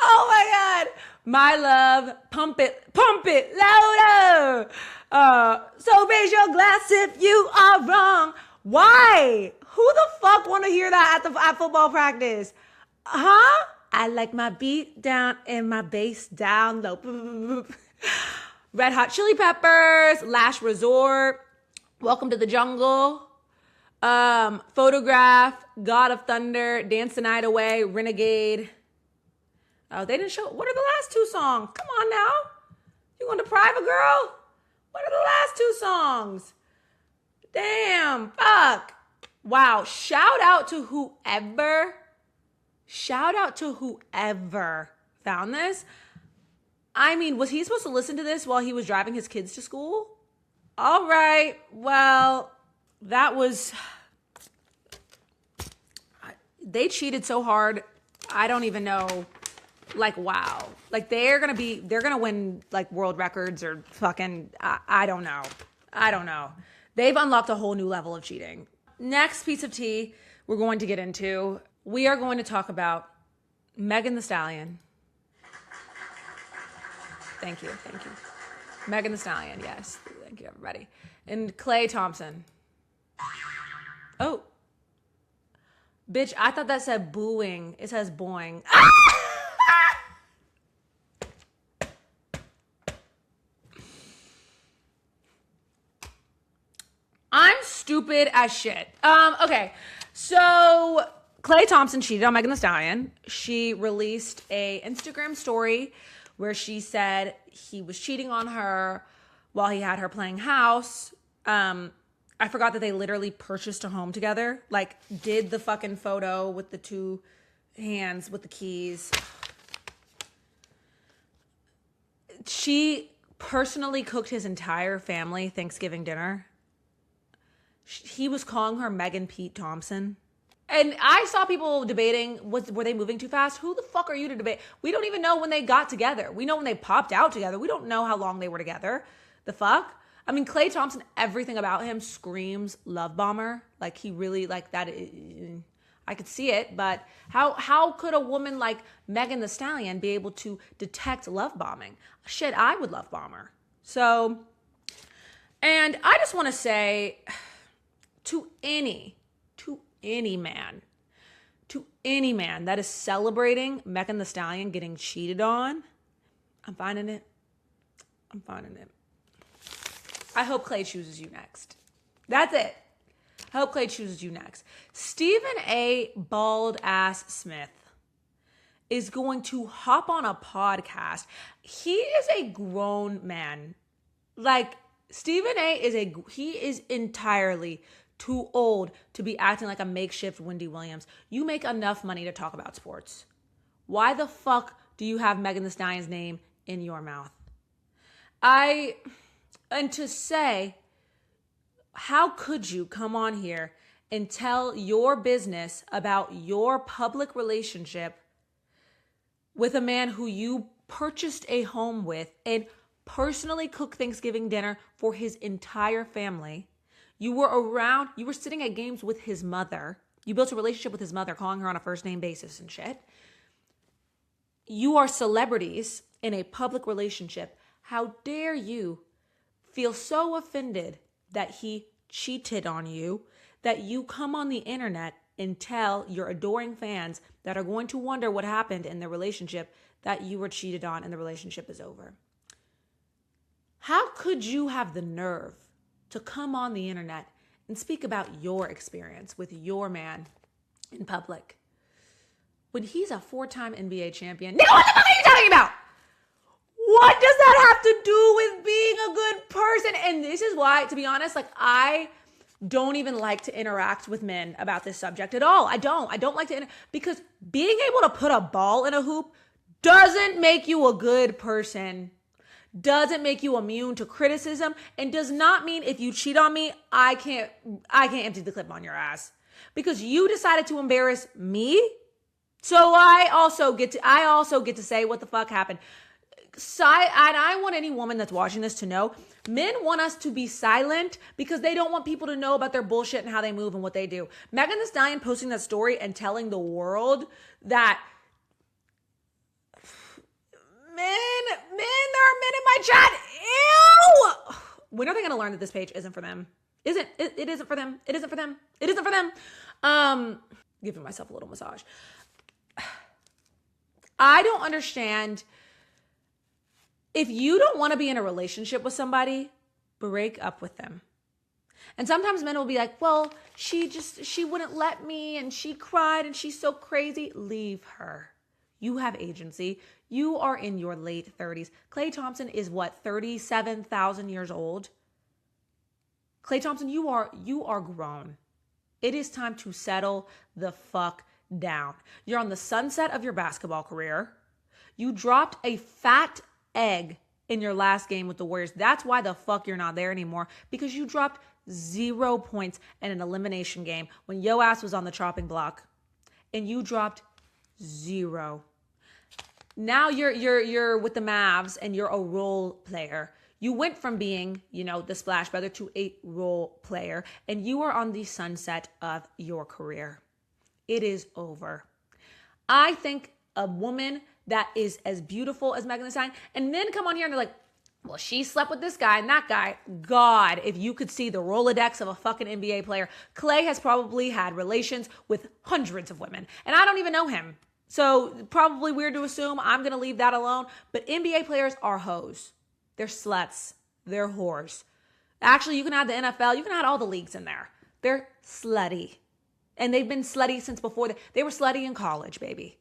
oh my God. My love, pump it louder. So raise your glass if you are wrong. Why? Who the fuck want to hear that at football practice? Huh? I like my beat down and my bass down low. Red Hot Chili Peppers, Last Resort, Welcome to the Jungle, Photograph, God of Thunder, Dance the Night Away, Renegade. Oh, they didn't show. What are the last two songs? Come on now. You want to deprive a girl? What are the last two songs? Damn, fuck. Wow, shout out to whoever found this. I mean, was he supposed to listen to this while he was driving his kids to school? All right, well, they cheated so hard, I don't even know, like, wow. Like, they're gonna win, like, world records or fucking, I don't know. They've unlocked a whole new level of cheating. Next piece of tea we're going to get into, we are going to talk about Megan Thee Stallion. Thank you. Megan Thee Stallion, yes. Thank you, everybody. And Klay Thompson. Oh. Bitch, I thought that said booing. It says boing. I'm stupid as shit. Okay, so Klay Thompson cheated on Megan Thee Stallion. She released a Instagram story where she said he was cheating on her while he had her playing house. I forgot that they literally purchased a home together. Like, did the fucking photo with the two hands with the keys. She personally cooked his entire family Thanksgiving dinner. He was calling her Megan Pete Thompson. And I saw people debating, were they moving too fast? Who the fuck are you to debate? We don't even know when they got together. We know when they popped out together. We don't know how long they were together. The fuck? I mean, Klay Thompson, everything about him screams love bomber. Like, he really, like, that. I could see it, but how could a woman like Megan Thee Stallion be able to detect love bombing? Shit, I would love bomb her. So, and I just want to say to any man that is celebrating Megan Thee Stallion getting cheated on, I'm finding it. I hope Klay chooses you next. That's it. I hope Klay chooses you next. Stephen A. Bald Ass Smith is going to hop on a podcast. He is a grown man. Like, Stephen A. he is entirely too old to be acting like a makeshift Wendy Williams. You make enough money to talk about sports. Why the fuck do you have Megan Thee Stallion's name in your mouth? And to say, how could you come on here and tell your business about your public relationship with a man who you purchased a home with and personally cooked Thanksgiving dinner for his entire family? You were sitting at games with his mother. You built a relationship with his mother, calling her on a first name basis and shit. You are celebrities in a public relationship. How dare you feel so offended that he cheated on you, that you come on the internet and tell your adoring fans that are going to wonder what happened in the relationship that you were cheated on and the relationship is over? How could you have the nerve to come on the internet and speak about your experience with your man in public when he's a 4-time NBA champion. Nigga, what the fuck are you talking about? What does that have to do with being a good person? And this is why, to be honest, like I don't even like to interact with men about this subject at all. I don't like to, because being able to put a ball in a hoop doesn't make you a good person, doesn't make you immune to criticism, and does not mean if you cheat on me, I can't empty the clip on your ass because you decided to embarrass me. So I also get to say what the fuck happened. And I want any woman that's watching this to know, men want us to be silent because they don't want people to know about their bullshit and how they move and what they do. Megan Thee Stallion posting that story and telling the world that there are men in my chat. Ew! When are they going to learn that this page isn't for them? It isn't for them. It isn't for them. It isn't for them. Giving myself a little massage. I don't understand. If you don't want to be in a relationship with somebody, break up with them. And sometimes men will be like, well, she wouldn't let me and she cried and she's so crazy. Leave her. You have agency. You are in your late 30s. Klay Thompson is what, 37,000 years old? Klay Thompson, you are grown. It is time to settle the fuck down. You're on the sunset of your basketball career. You dropped a fat egg in your last game with the Warriors. That's why the fuck you're not there anymore, because you dropped 0 points in an elimination game when yo ass was on the chopping block and you dropped 0. Now you're with the Mavs and you're a role player. You went from being, the splash brother to a role player, and you are on the sunset of your career. It is over. I think a woman that is as beautiful as Megan Thee Stallion, and men come on here and they're like, well, she slept with this guy and that guy. God, if you could see the Rolodex of a fucking NBA player, Klay has probably had relations with hundreds of women, and I don't even know him. So probably weird to assume. I'm going to leave that alone. But NBA players are hoes. They're sluts. They're whores. Actually, you can add the NFL. You can add all the leagues in there. They're slutty. And they've been slutty since before. They were slutty in college, baby.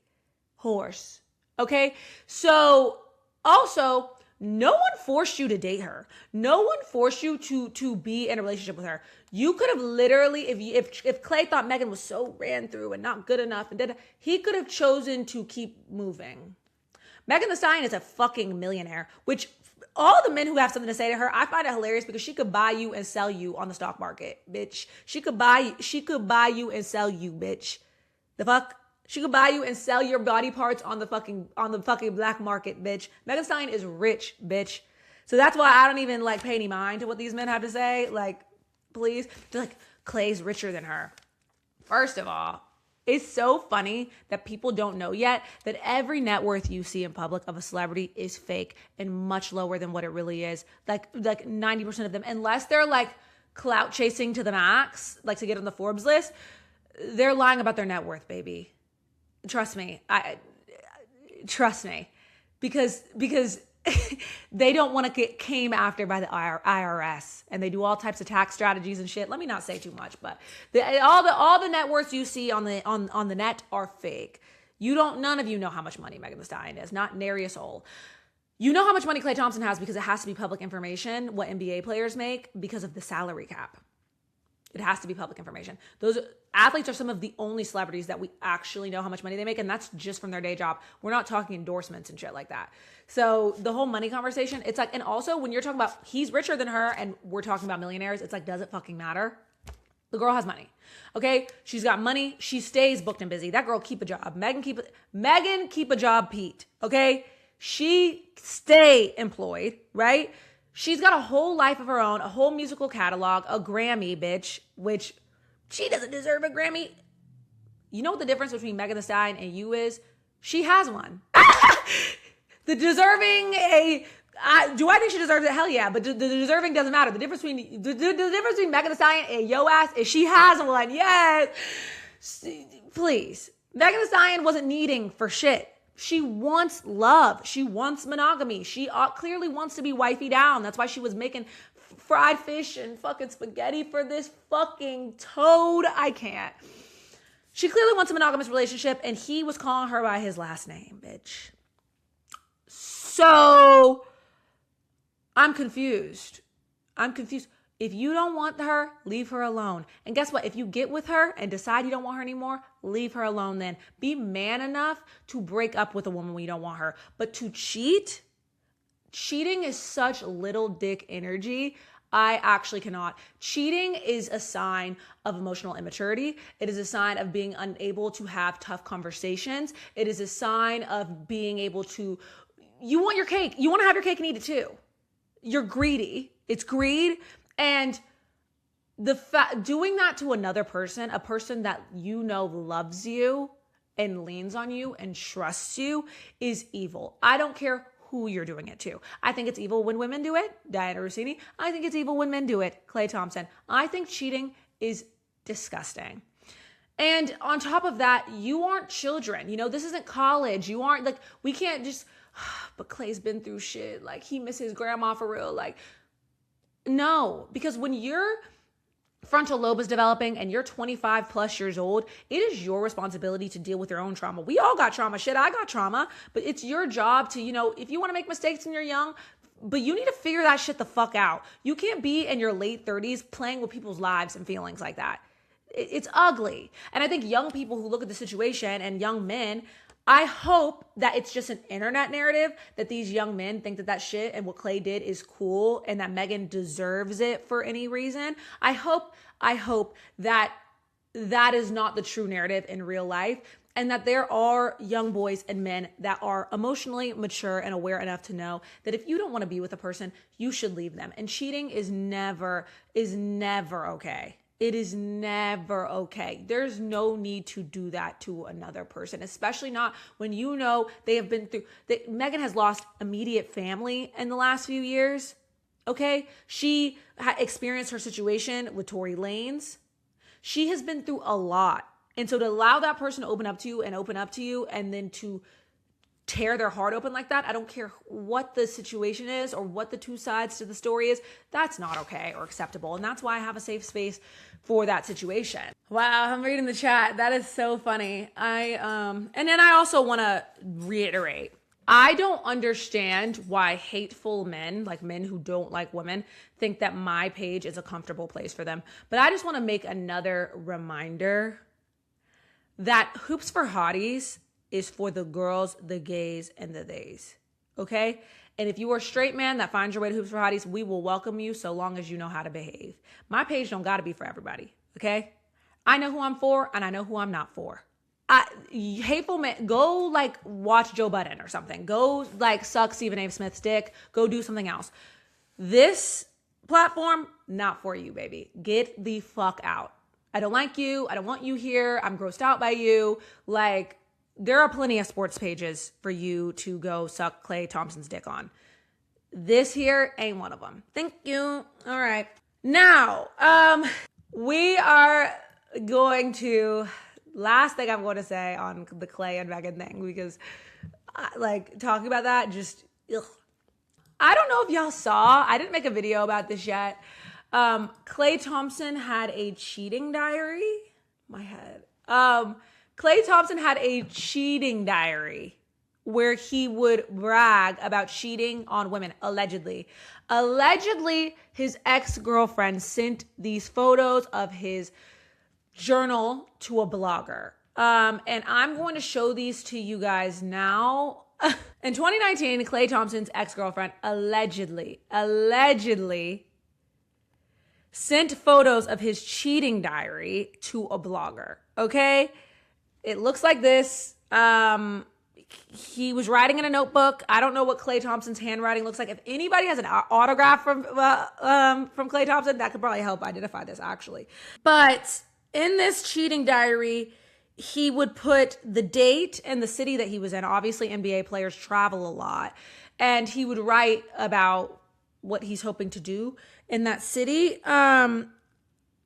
Horse. Okay? So also, no one forced you to date her. No one forced you to be in a relationship with her. You could have literally, if Klay thought Megan was so ran through and not good enough, he could have chosen to keep moving. Megan Thee Stallion is a fucking millionaire, which all the men who have something to say to her, I find it hilarious because she could buy you and sell you on the stock market, bitch. She could buy you and sell you, bitch. The fuck? She could buy you and sell your body parts on the fucking black market, bitch. Megan Thee Stallion is rich, bitch. So that's why I don't even pay any mind to what these men have to say. Please. They're like, Klay's richer than her. First of all, it's so funny that people don't know yet that every net worth you see in public of a celebrity is fake and much lower than what it really is. Like 90% of them, unless they're clout chasing to the max, to get on the Forbes list, they're lying about their net worth, baby. Trust me. Trust me. Because they don't want to get came after by the IRS, and they do all types of tax strategies and shit. Let me not say too much, but all the net worths you see on the net are fake. None of you know how much money Megan Thee Stallion is, not nary a soul. You know how much money Klay Thompson has because it has to be public information, what NBA players make because of the salary cap. It has to be public information. Those athletes are some of the only celebrities that we actually know how much money they make, and that's just from their day job. We're not talking endorsements and shit like that. So the whole money conversation, it's and also when you're talking about he's richer than her and we're talking about millionaires, it's does it fucking matter? The girl has money. Okay? She's got money. She stays booked and busy. That girl keep a job. Megan keep a job, Pete. Okay? She stay employed, right? She's got a whole life of her own, a whole musical catalog, a Grammy, bitch, which she doesn't deserve a Grammy. You know what the difference between Megan Thee Stallion and you is? She has one. Do I think she deserves it? Hell yeah. But the deserving doesn't matter. The difference between Megan Thee Stallion and yo ass is she has one. Yes. Please. Megan Thee Stallion wasn't needing for shit. She wants love. She wants monogamy. She clearly wants to be wifey down. That's why she was making fried fish and fucking spaghetti for this fucking toad. I can't. She clearly wants a monogamous relationship, and he was calling her by his last name, bitch. So I'm confused. If you don't want her, leave her alone. And guess what? If you get with her and decide you don't want her anymore, leave her alone then. Be man enough to break up with a woman when you don't want her. But to cheating is such little dick energy. I actually cannot. Cheating is a sign of emotional immaturity. It is a sign of being unable to have tough conversations. It is a sign of being able to, you want your cake. You want to have your cake and eat it too. You're greedy. It's greed. And doing that to another person, a person that you know loves you and leans on you and trusts you, is evil. I don't care who you're doing it to. I think it's evil when women do it, Diana Russini. I think it's evil when men do it, Klay Thompson. I think cheating is disgusting. And on top of that, you aren't children. You know, this isn't college. You aren't like, we can't just, but Klay's been through shit. Like, he misses grandma for real. Like, no, because when your frontal lobe is developing and you're 25 plus years old, it is your responsibility to deal with your own trauma. We all got trauma. Shit, I got trauma. But it's your job to, you know, if you want to make mistakes when you're young, but you need to figure that shit the fuck out. You can't be in your late 30s playing with people's lives and feelings like that. It's ugly. And I think young people who look at the situation, and young men, I hope that it's just an internet narrative that these young men think that shit and what Klay did is cool and that Megan deserves it for any reason. I hope that that is not the true narrative in real life, and that there are young boys and men that are emotionally mature and aware enough to know that if you don't want to be with a person, you should leave them. And cheating is never okay. It is never okay. There's no need to do that to another person, especially not when you know they have been through. Megan has lost immediate family in the last few years. Okay, she experienced her situation with Tory Lanez. She has been through a lot, and so to allow that person to open up to you, and then to tear their heart open like that, I don't care what the situation is or what the two sides to the story is, that's not okay or acceptable. And that's why I have a safe space for that situation. Wow, I'm reading the chat. That is so funny. And then I also want to reiterate, I don't understand why hateful men, like men who don't like women, think that my page is a comfortable place for them. But I just want to make another reminder that Hoops for Hotties is for the girls, the gays, and the theys. Okay? And if you are a straight man that finds your way to Hoops for Hotties, we will welcome you so long as you know how to behave. My page don't gotta be for everybody. Okay? I know who I'm for, and I know who I'm not for. Hateful men, go like watch Joe Budden or something. Go like suck Stephen A. Smith's dick. Go do something else. This platform, not for you, baby. Get the fuck out. I don't like you. I don't want you here. I'm grossed out by you. Like, there are plenty of sports pages for you to go suck Klay Thompson's dick on. This here ain't one of them. Thank you. All right. Now, we are going to, last thing I'm going to say on the Klay and Megan thing, because like talking about that, just, ugh. I don't know if y'all saw, I didn't make a video about this yet. Klay Thompson had a cheating diary. My head. Klay Thompson had a cheating diary where he would brag about cheating on women, allegedly. Allegedly, his ex-girlfriend sent these photos of his journal to a blogger. And I'm going to show these to you guys now. In 2019, Klay Thompson's ex-girlfriend allegedly sent photos of his cheating diary to a blogger, okay? It looks like this. He was writing in a notebook. I don't know what Klay Thompson's handwriting looks like. If anybody has an autograph from Klay Thompson, that could probably help identify this, actually. But in this cheating diary, he would put the date and the city that he was in. Obviously, NBA players travel a lot. And he would write about what he's hoping to do in that city.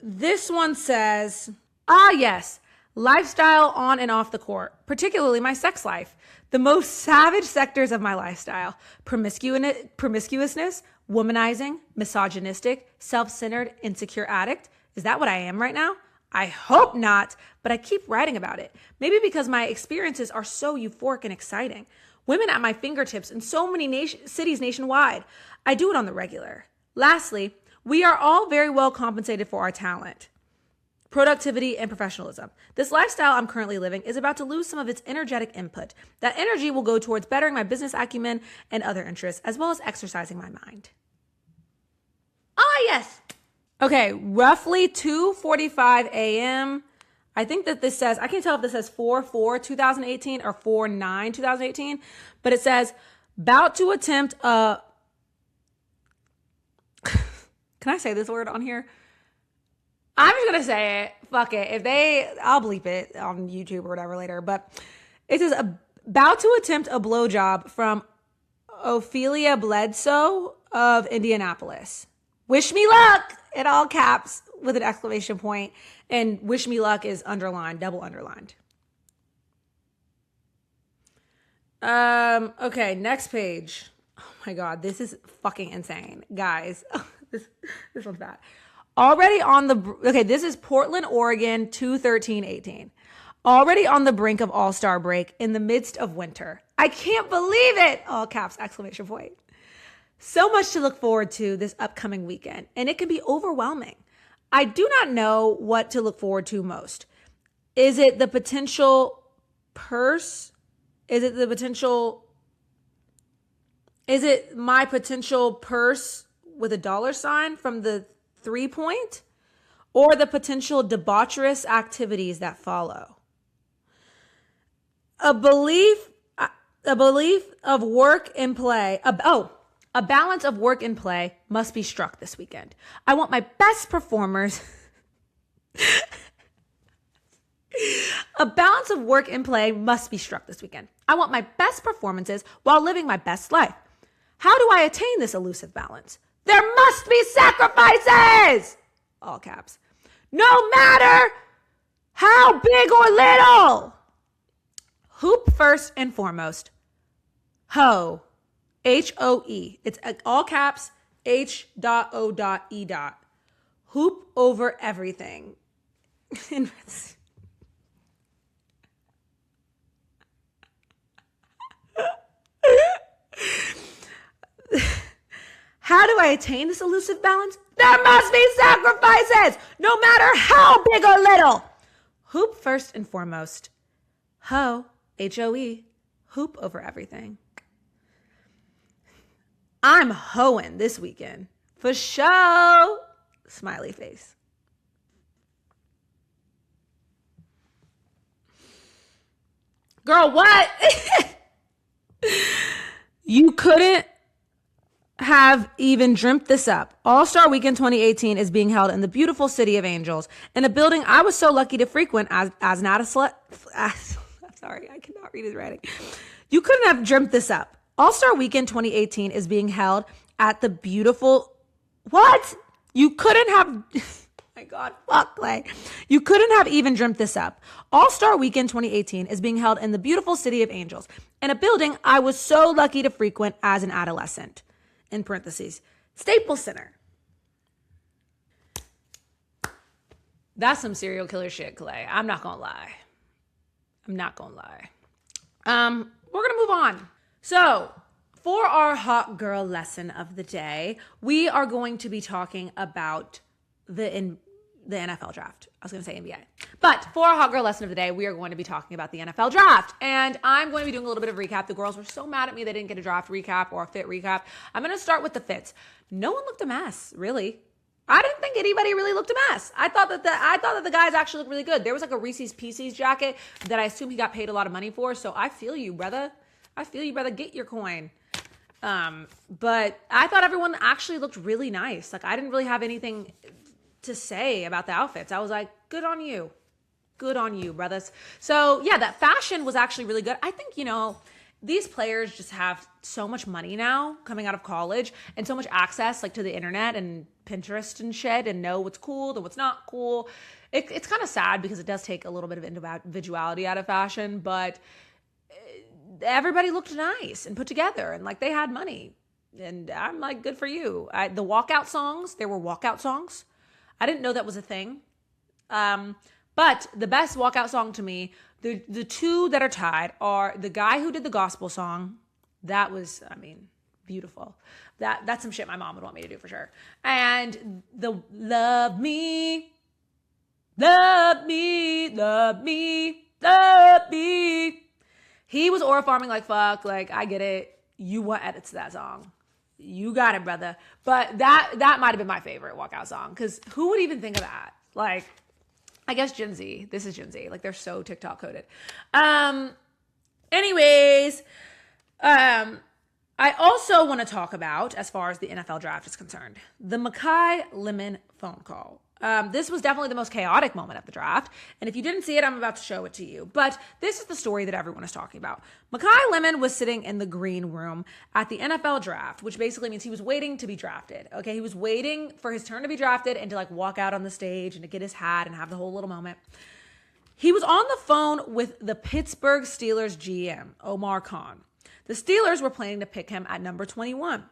This one says, yes. lifestyle on and off the court, particularly my sex life. The most savage sectors of my lifestyle: promiscuousness, womanizing, misogynistic, self-centered, insecure addict. Is that what I am right now? I hope not, but I keep writing about it. Maybe because my experiences are so euphoric and exciting. Women at my fingertips in so many cities nationwide. I do it on the regular. Lastly, we are all very well compensated for our talent, productivity, and professionalism. This lifestyle I'm currently living is about to lose some of its energetic input. That energy will go towards bettering my business acumen and other interests, as well as exercising my mind. Oh, yes. Okay, roughly 2:45 a.m. I think that this says, I can't tell if this says 4/4/2018 or 4/9/2018, but it says, about to attempt a, can I say this word on here? I'm just going to say it. Fuck it. I'll bleep it on YouTube or whatever later, but it says, about to attempt a blowjob from Ophelia Bledsoe of Indianapolis. Wish me luck, in all caps with an exclamation point, and wish me luck is underlined, double underlined. Okay, next page. Oh my God, this is fucking insane. Guys, this one's bad. Already on the, okay, this is Portland, Oregon, 2/13/18. Already on the brink of All-Star break in the midst of winter. I can't believe it, all caps, exclamation point. So much to look forward to this upcoming weekend, and it can be overwhelming. I do not know what to look forward to most. Is it the potential purse? Is it my potential purse with a dollar sign from the 3-point? Or the potential debaucherous activities that follow? A belief of work and play. A balance of work and play must be struck this weekend. I want my best performers. A balance of work and play must be struck this weekend. I want my best performances while living my best life. How do I attain this elusive balance? There must be sacrifices! All caps. No matter how big or little. Hoop first and foremost. Ho. H-O-E. It's all caps, H.O.E. Hoop over everything. How do I attain this elusive balance? There must be sacrifices, no matter how big or little. Hoop first and foremost. Ho, H-O-E. Hoop over everything. I'm hoeing this weekend. For sure. Smiley face. Girl, what? You couldn't have even dreamt this up. All-Star Weekend 2018 is being held in the beautiful City of Angels, in a building I was so lucky to frequent as not a slut. Sorry, I cannot read his writing. You couldn't have dreamt this up. All-Star Weekend 2018 is being held at the beautiful... What? You couldn't have... my God, fuck, Klay. You couldn't have even dreamt this up. All-Star Weekend 2018 is being held in the beautiful City of Angels, in a building I was so lucky to frequent as an adolescent. In parentheses, Staples Center. That's some serial killer shit, Klay. I'm not gonna lie. We're gonna move on. So, for our hot girl lesson of the day, we are going to be talking about the NFL draft. I was going to say NBA. But for our hot girl lesson of the day, we are going to be talking about the NFL draft. And I'm going to be doing a little bit of recap. The girls were so mad at me they didn't get a draft recap or a fit recap. I'm going to start with the fits. No one looked a mess, really. I didn't think anybody really looked a mess. I thought that the guys actually looked really good. There was like a Reese's Pieces jacket that I assume he got paid a lot of money for. So I feel you, brother. Get your coin. But I thought everyone actually looked really nice. Like I didn't really have anything to say about the outfits. I was like, good on you, brothers. So yeah, that fashion was actually really good. I think, these players just have so much money now coming out of college and so much access like to the internet and Pinterest and shit and know what's cool and what's not cool. It's kind of sad because it does take a little bit of individuality out of fashion, but everybody looked nice and put together and like they had money. And I'm like, good for you. The walkout songs, there were walkout songs. I didn't know that was a thing. But the best walkout song to me, the two that are tied are the guy who did the gospel song. That was, I mean, beautiful. That's some shit my mom would want me to do for sure. And the love me, love me, love me, love me. He was aura farming like fuck. Like, I get it. You want edits to that song. You got it, brother. But that might have been my favorite walkout song. Because who would even think of that? Like, I guess Gen Z. This is Gen Z. Like, they're so TikTok coded. Anyways, I also want to talk about, as far as the NFL draft is concerned, the Makai Lemon phone call. This was definitely the most chaotic moment of the draft. And if you didn't see it, I'm about to show it to you. But this is the story that everyone is talking about. Makai Lemon was sitting in the green room at the NFL draft, which basically means he was waiting to be drafted. Okay, he was waiting for his turn to be drafted and to like walk out on the stage and to get his hat and have the whole little moment. He was on the phone with the Pittsburgh Steelers GM, Omar Khan. The Steelers were planning to pick him at number 21.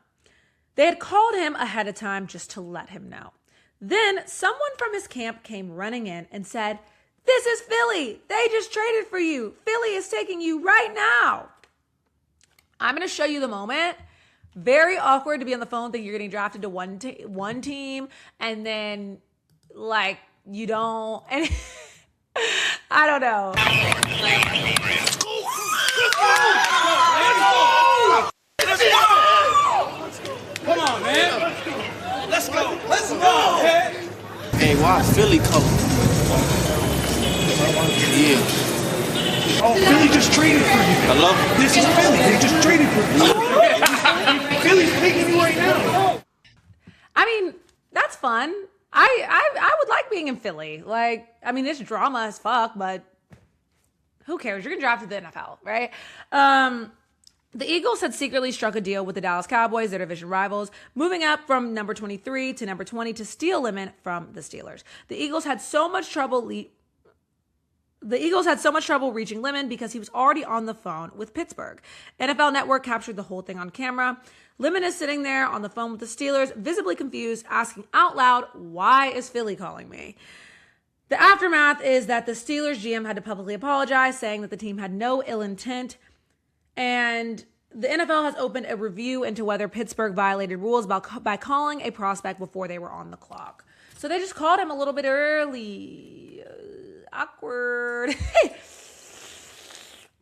They had called him ahead of time just to let him know. Then someone from his camp came running in and said, "This is Philly. They just traded for you. Philly is taking you right now." I'm going to show you the moment. Very awkward to be on the phone thinking you're getting drafted to one team and then like you don't. And I don't know. Come on, man. Let's go. Let's go. Hey, why Philly color? Yeah. Oh, Philly just traded for you. Hello? This is Philly. They just traded for you. Philly's picking you right now. I mean, that's fun. I would like being in Philly. Like, I mean, it's drama as fuck, but who cares? You're getting drafted to the NFL, right? The Eagles had secretly struck a deal with the Dallas Cowboys, their division rivals, moving up from number 23 to number 20 to steal Lemon from the Steelers. The Eagles had so much trouble reaching Lemon because he was already on the phone with Pittsburgh. NFL Network captured the whole thing on camera. Lemon is sitting there on the phone with the Steelers, visibly confused, asking out loud, "Why is Philly calling me?" The aftermath is that the Steelers GM had to publicly apologize, saying that the team had no ill intent. And the NFL has opened a review into whether Pittsburgh violated rules by calling a prospect before they were on the clock. So they just called him a little bit early. Awkward.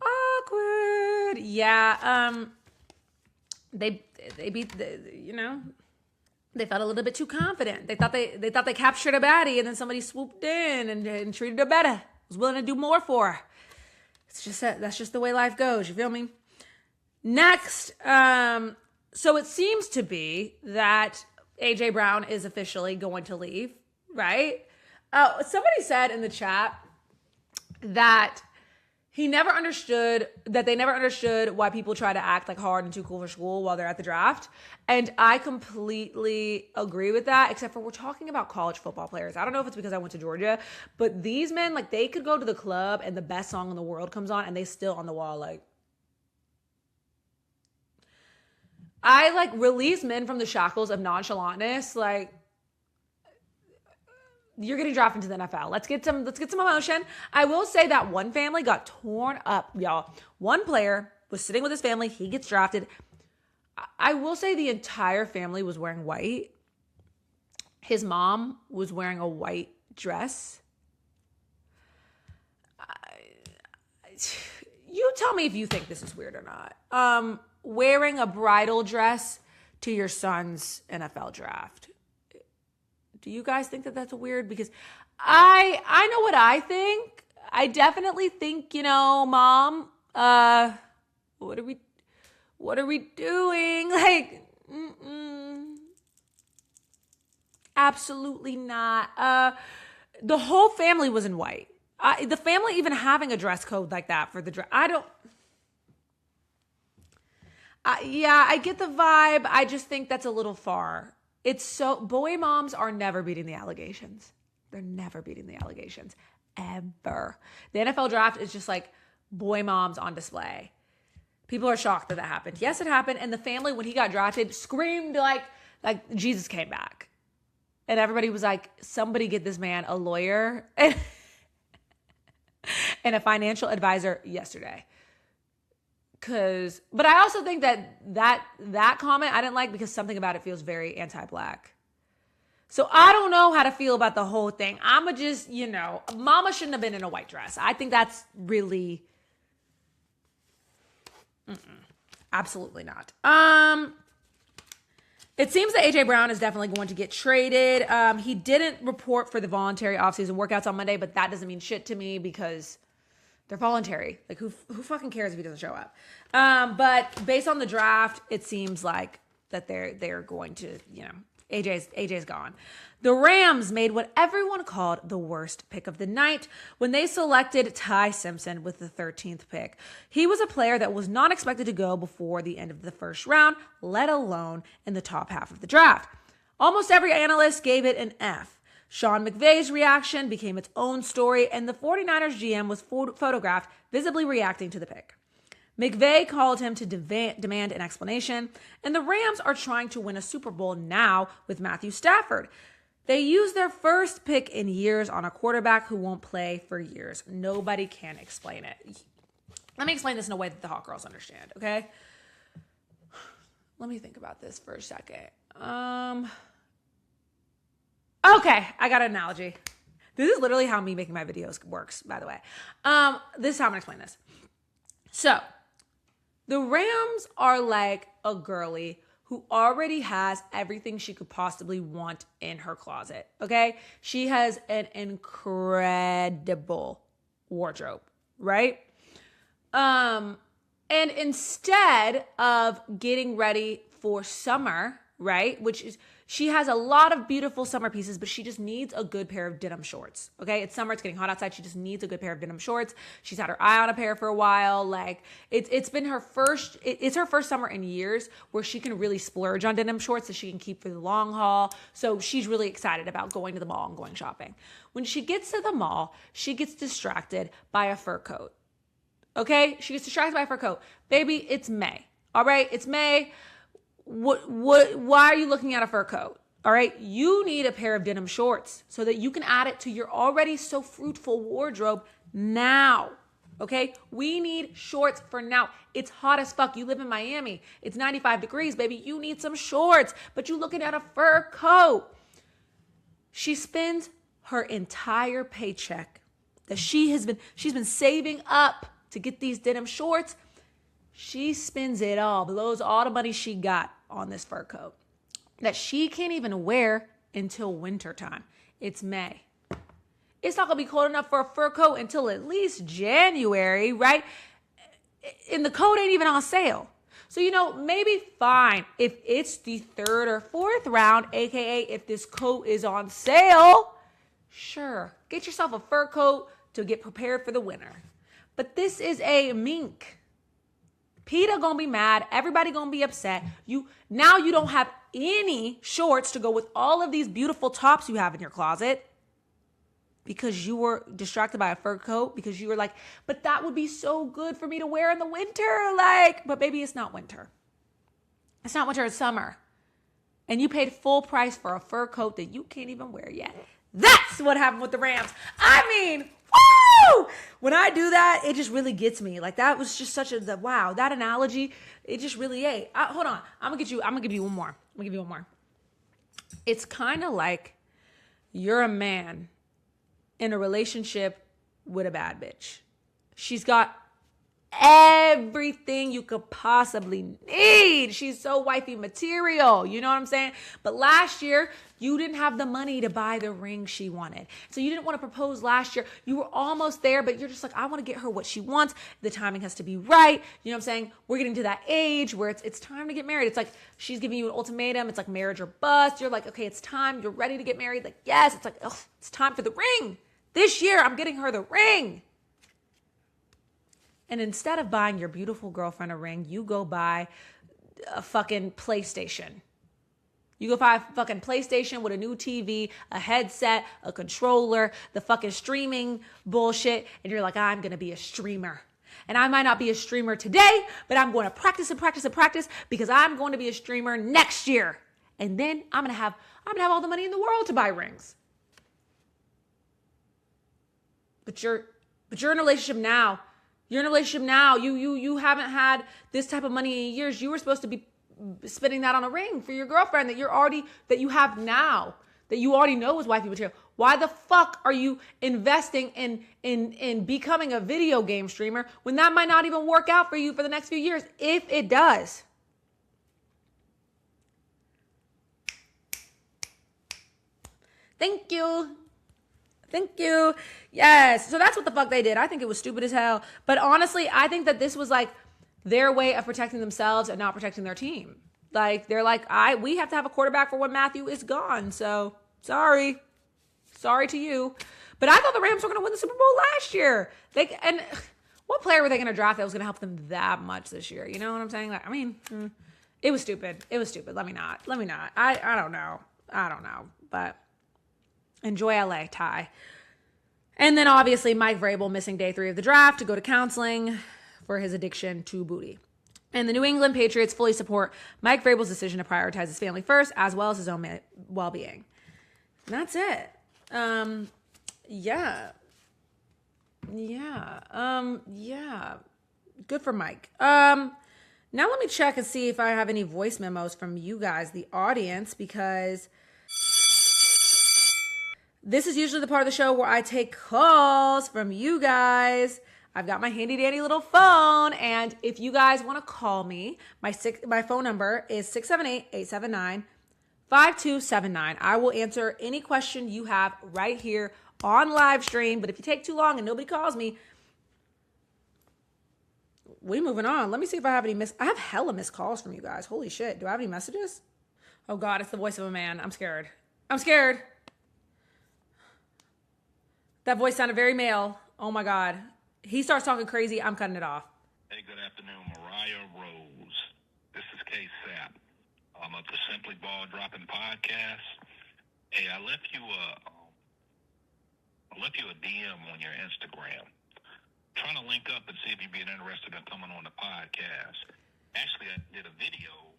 Awkward. Yeah. They beat they felt a little bit too confident. They thought they captured a baddie, and then somebody swooped in and treated her better. Was willing to do more for her. That's just the way life goes. You feel me? Next, so it seems to be that AJ Brown is officially going to leave, right? Somebody said in the chat that they never understood why people try to act like hard and too cool for school while they're at the draft. And I completely agree with that, except for we're talking about college football players. I don't know if it's because I went to Georgia, but these men, like, they could go to the club and the best song in the world comes on and they still on the wall, like, I like release men from the shackles of nonchalantness. Like, you're getting drafted into the NFL. Let's get some emotion. I will say that one family got torn up, y'all. One player was sitting with his family. He gets drafted. I will say the entire family was wearing white. His mom was wearing a white dress. You tell me if you think this is weird or not. Wearing a bridal dress to your son's NFL draft. Do you guys think that that's weird? Because I know what I think. I definitely think, Mom, what are we doing? Like, absolutely not. The whole family was in white. The family even having a dress code like that for the draft. Yeah, I get the vibe. I just think that's a little far. Boy moms are never beating the allegations. They're never beating the allegations. Ever. The NFL draft is just like boy moms on display. People are shocked that happened. Yes, it happened. And the family, when he got drafted, screamed like Jesus came back. And everybody was like, somebody get this man a lawyer and a financial advisor yesterday. But I also think that comment I didn't like because something about it feels very anti-black. So I don't know how to feel about the whole thing. I'ma just, mama shouldn't have been in a white dress. I think that's really, absolutely not. It seems that AJ Brown is definitely going to get traded. He didn't report for the voluntary offseason workouts on Monday, but that doesn't mean shit to me because they're voluntary. Like who fucking cares if he doesn't show up? But based on the draft, it seems like that they're going to, AJ's gone. The Rams made what everyone called the worst pick of the night when they selected Ty Simpson with the 13th pick. He was a player that was not expected to go before the end of the first round, let alone in the top half of the draft. Almost every analyst gave it an F. Sean McVay's reaction became its own story, and the 49ers GM was photographed visibly reacting to the pick. McVay called him to demand an explanation, and the Rams are trying to win a Super Bowl now with Matthew Stafford. They used their first pick in years on a quarterback who won't play for years. Nobody can explain it. Let me explain this in a way that the hot girls understand, okay? Let me think about this for a second. Okay, I got an analogy. This is literally how me making my videos works, by the way. This is how I'm gonna explain this. So, the Rams are like a girly who already has everything she could possibly want in her closet, okay? She has an incredible wardrobe, right? And instead of getting ready for summer, right, which is, she has a lot of beautiful summer pieces, but she just needs a good pair of denim shorts. Okay, it's summer, it's getting hot outside. She just needs a good pair of denim shorts. She's had her eye on a pair for a while. Like it's been her first. It's her first summer in years where she can really splurge on denim shorts that she can keep for the long haul. So she's really excited about going to the mall and going shopping. When she gets to the mall, she gets distracted by a fur coat. Okay, she gets distracted by a fur coat. Baby, it's May. All right, it's May. Why are you looking at a fur coat? All right. You need a pair of denim shorts so that you can add it to your already so fruitful wardrobe now. Okay. We need shorts for now. It's hot as fuck. You live in Miami. It's 95 degrees, baby. You need some shorts, but you looking at a fur coat. She spends her entire paycheck that she's been saving up to get these denim shorts. She spends it all, blows all the money she got on this fur coat that she can't even wear until wintertime. It's May. It's not going to be cold enough for a fur coat until at least January, right? And the coat ain't even on sale. So, maybe fine if it's the third or fourth round, aka if this coat is on sale, sure, get yourself a fur coat to get prepared for the winter. But this is a mink. PETA gonna be mad. Everybody gonna be upset. Now you don't have any shorts to go with all of these beautiful tops you have in your closet because you were distracted by a fur coat because you were like, but that would be so good for me to wear in the winter. But baby, it's not winter. It's not winter, it's summer. And you paid full price for a fur coat that you can't even wear yet. That's what happened with the Rams. I mean, woo! When I do that, it just really gets me. Like that was just wow, that analogy, it just really, hold on. I'm gonna give you one more. It's kind of like you're a man in a relationship with a bad bitch. She's got everything you could possibly need. She's so wifey material. You know what I'm saying? But last year, you didn't have the money to buy the ring she wanted. So you didn't want to propose last year. You were almost there, but you're just like, I want to get her what she wants. The timing has to be right. You know what I'm saying? We're getting to that age where it's time to get married. It's like she's giving you an ultimatum. It's like marriage or bust. You're like, okay, it's time. You're ready to get married. Like, yes. It's like, oh, it's time for the ring. This year, I'm getting her the ring. And instead of buying your beautiful girlfriend a ring, you go buy a fucking PlayStation. You go buy a fucking PlayStation with a new TV, a headset, a controller, the fucking streaming bullshit, and you're like, I'm gonna be a streamer. And I might not be a streamer today, but I'm going to practice and practice and practice because I'm going to be a streamer next year. And then I'm gonna have all the money in the world to buy rings. But you're in a relationship now. You're in a relationship now. You haven't had this type of money in years. You were supposed to be spending that on a ring for your girlfriend that you have now, that you already know is wifey material. Why the fuck are you investing in becoming a video game streamer when that might not even work out for you for the next few years, if it does? Thank you. Yes. So that's what the fuck they did. I think it was stupid as hell. But honestly, I think that this was like their way of protecting themselves and not protecting their team. Like, they're like, we have to have a quarterback for when Matthew is gone. So sorry to you. But I thought the Rams were going to win the Super Bowl last year. And what player were they going to draft that was going to help them that much this year? You know what I'm saying? Like, I mean, it was stupid. Let me not. I don't know. But enjoy LA, Ty. And then obviously Mike Vrabel missing day 3 of the draft to go to counseling for his addiction to booty. And the New England Patriots fully support Mike Vrabel's decision to prioritize his family first, as well as his own well-being. And that's it. Yeah. Good for Mike. Now let me check and see if I have any voice memos from you guys, the audience, because this is usually the part of the show where I take calls from you guys. I've got my handy dandy little phone, and if you guys want to call me, my phone number is 678-879-5279. I will answer any question you have right here on live stream, but if you take too long and nobody calls me, we moving on. Let me see if I have any I have hella missed calls from you guys. Holy shit. Do I have any messages? Oh God, it's the voice of a man. I'm scared. That voice sounded very male. Oh my God. He starts talking crazy, I'm cutting it off. Hey, good afternoon, Mariah Rose. This is K Sapp. I'm of the Simply Ball Dropping podcast. Hey, I left you a DM on your Instagram. Trying to link up and see if you'd be interested in coming on the podcast. Actually, I did a video.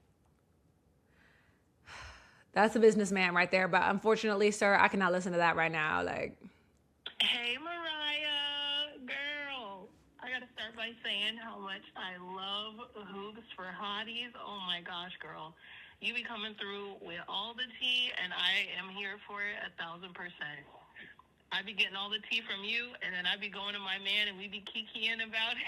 That's a businessman right there, but unfortunately, sir, I cannot listen to that right now. Like, hey, Mariah, girl. I gotta start by saying how much I love hoops for Hotties. Oh my gosh, girl. You be coming through with all the tea, and I am here for it 1,000%. I be getting all the tea from you, and then I be going to my man, and we be kikiing about it.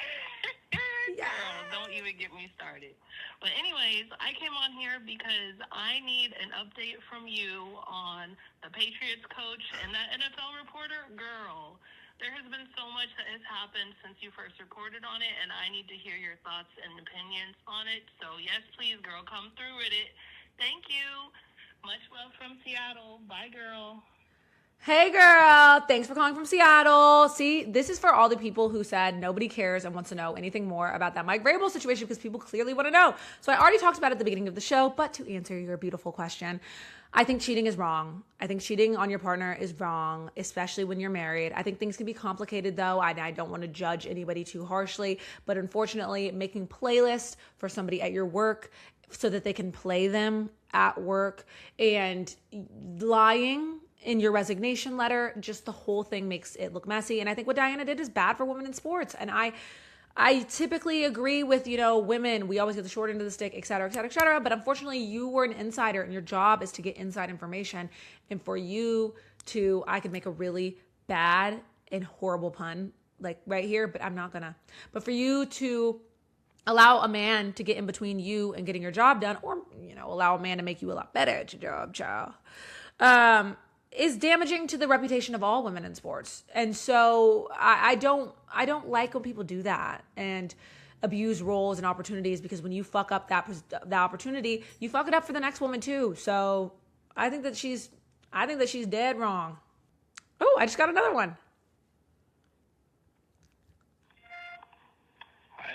Girl, don't even get me started. But anyways, I came on here because I need an update from you on the Patriots coach and that NFL reporter. Girl, there has been so much that has happened since you first reported on it, and I need to hear your thoughts and opinions on it. So yes, please, girl, come through with it. Thank you. Much love from Seattle. Bye, girl. hey girl, thanks for calling from Seattle. See, this is for all the people who said nobody cares and wants to know anything more about that Mike Vrabel situation, because people clearly want to know. So I already talked about it at the beginning of the show, but to answer your beautiful question, I think cheating is wrong. I think cheating on your partner is wrong, especially when you're married. I think things can be complicated though. I don't want to judge anybody too harshly, but unfortunately, making playlists for somebody at your work so that they can play them at work and lying in your resignation letter, just the whole thing makes it look messy. And I think what Diana did is bad for women in sports. And I typically agree with, women, we always get the short end of the stick, et cetera, et cetera, et cetera. But unfortunately, you were an insider and your job is to get inside information. And for you to, I could make a really bad and horrible pun like right here, but I'm not gonna. But for you to allow a man to get in between you and getting your job done, or, allow a man to make you a lot better at your job, child, is damaging to the reputation of all women in sports. And so I don't like when people do that and abuse roles and opportunities, because when you fuck up that opportunity, you fuck it up for the next woman too. So I think that she's dead wrong. Oh, I just got another one. Hey,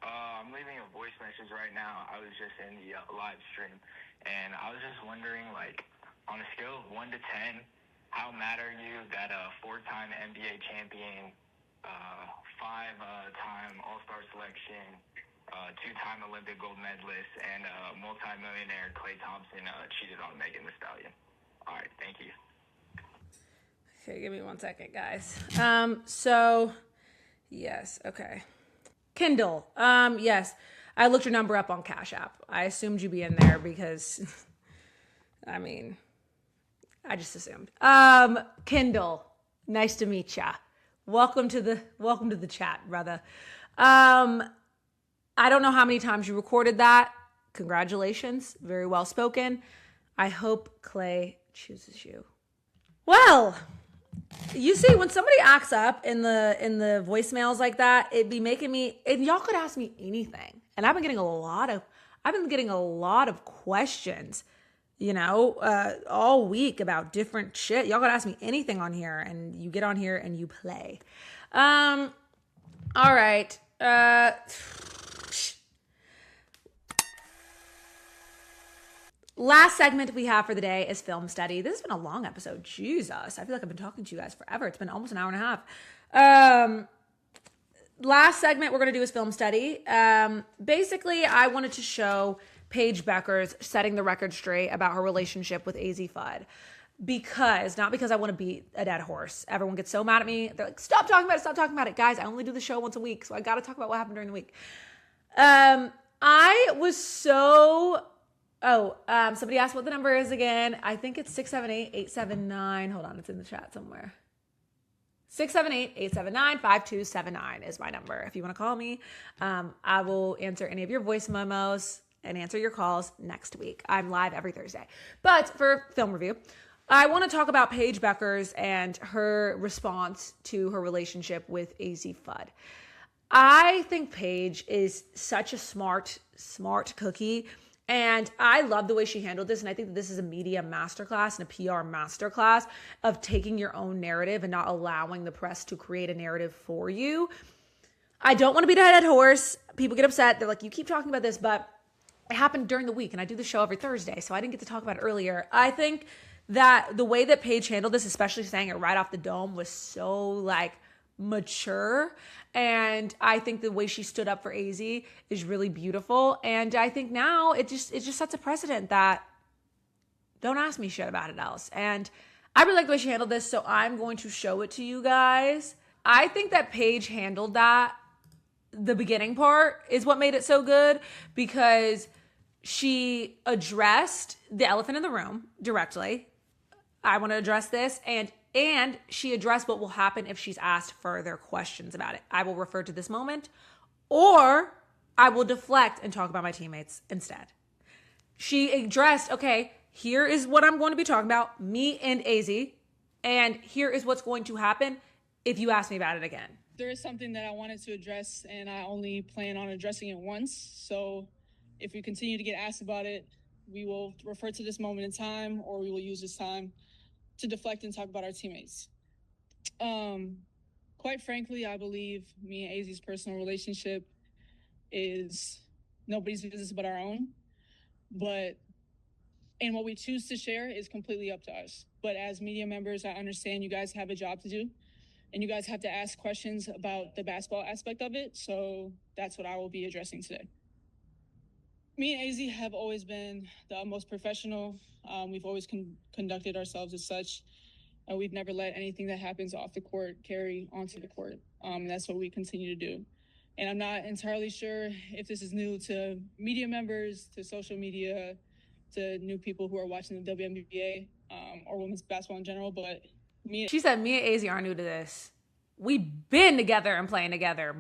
I'm leaving a voice message is right now. I was just in the live stream, and I was just wondering, like, on a scale of 1 to 10, how mad are you that a 4-time NBA champion, 5-time All-Star selection, 2-time Olympic gold medalist, and multi-millionaire Klay Thompson cheated on Megan Thee Stallion? All right, thank you. Okay, give me 1 second, guys. Yes, okay. Kindle, yes. I looked your number up on Cash App. I assumed you'd be in there because, I mean, I just assumed. Kindle, nice to meet ya. Welcome to the chat, brother. I don't know how many times you recorded that. Congratulations, very well spoken. I hope Klay chooses you. Well, you see, when somebody acts up in the voicemails like that, it'd be making me. And y'all could ask me anything, and I've been getting a lot of questions, all week about different shit. Y'all could ask me anything on here, and you get on here and you play. All right. Last segment we have for the day is film study. This has been a long episode. Jesus. I feel like I've been talking to you guys forever. It's been almost an hour and a half. Last segment we're going to do is film study. Basically, I wanted to show Paige Bueckers setting the record straight about her relationship with Azzi Fudd. Not because I want to beat a dead horse. Everyone gets so mad at me. They're like, stop talking about it. Guys, I only do the show once a week, so I got to talk about what happened during the week. I was so... somebody asked what the number is again. I think it's 678-879. Hold on, it's in the chat somewhere. 678-879-5279 is my number. If you want to call me, I will answer any of your voice memos and answer your calls next week. I'm live every Thursday. But for film review, I want to talk about Paige Bueckers and her response to her relationship with Azzi Fudd. I think Paige is such a smart cookie. And I love the way she handled this. And I think that this is a media masterclass and a PR masterclass of taking your own narrative and not allowing the press to create a narrative for you. I don't want to be a dead horse. People get upset. They're like, you keep talking about this, but it happened during the week. And I do the show every Thursday, so I didn't get to talk about it earlier. I think that the way that Paige handled this, especially saying it right off the dome, was so mature. And I think the way she stood up for Azzi is really beautiful. And I think now it just sets a precedent that don't ask me shit about it else. And I really like the way she handled this, so I'm going to show it to you guys. I think that Paige handled that. The beginning part is what made it so good, because she addressed the elephant in the room directly. I want to address this, and she addressed what will happen if she's asked further questions about it. I will refer to this moment, or I will deflect and talk about my teammates instead. She addressed, okay, here is what I'm going to be talking about, me and Azzi, and here is what's going to happen if you ask me about it again. There is something that I wanted to address, and I only plan on addressing it once. So if we continue to get asked about it, we will refer to this moment in time, or we will use this time to deflect and talk about our teammates. Quite frankly, I believe me and Azzi's personal relationship is nobody's business but our own. And what we choose to share is completely up to us. But as media members, I understand you guys have a job to do, and you guys have to ask questions about the basketball aspect of it. So that's what I will be addressing today. Me and Azzi have always been the most professional. We've always conducted ourselves as such. We've never let anything that happens off the court carry onto the court. And that's what we continue to do. And I'm not entirely sure if this is new to media members, to social media, to new people who are watching the WNBA or women's basketball in general. But she said, me and Azzi aren't new to this. We've been together and playing together,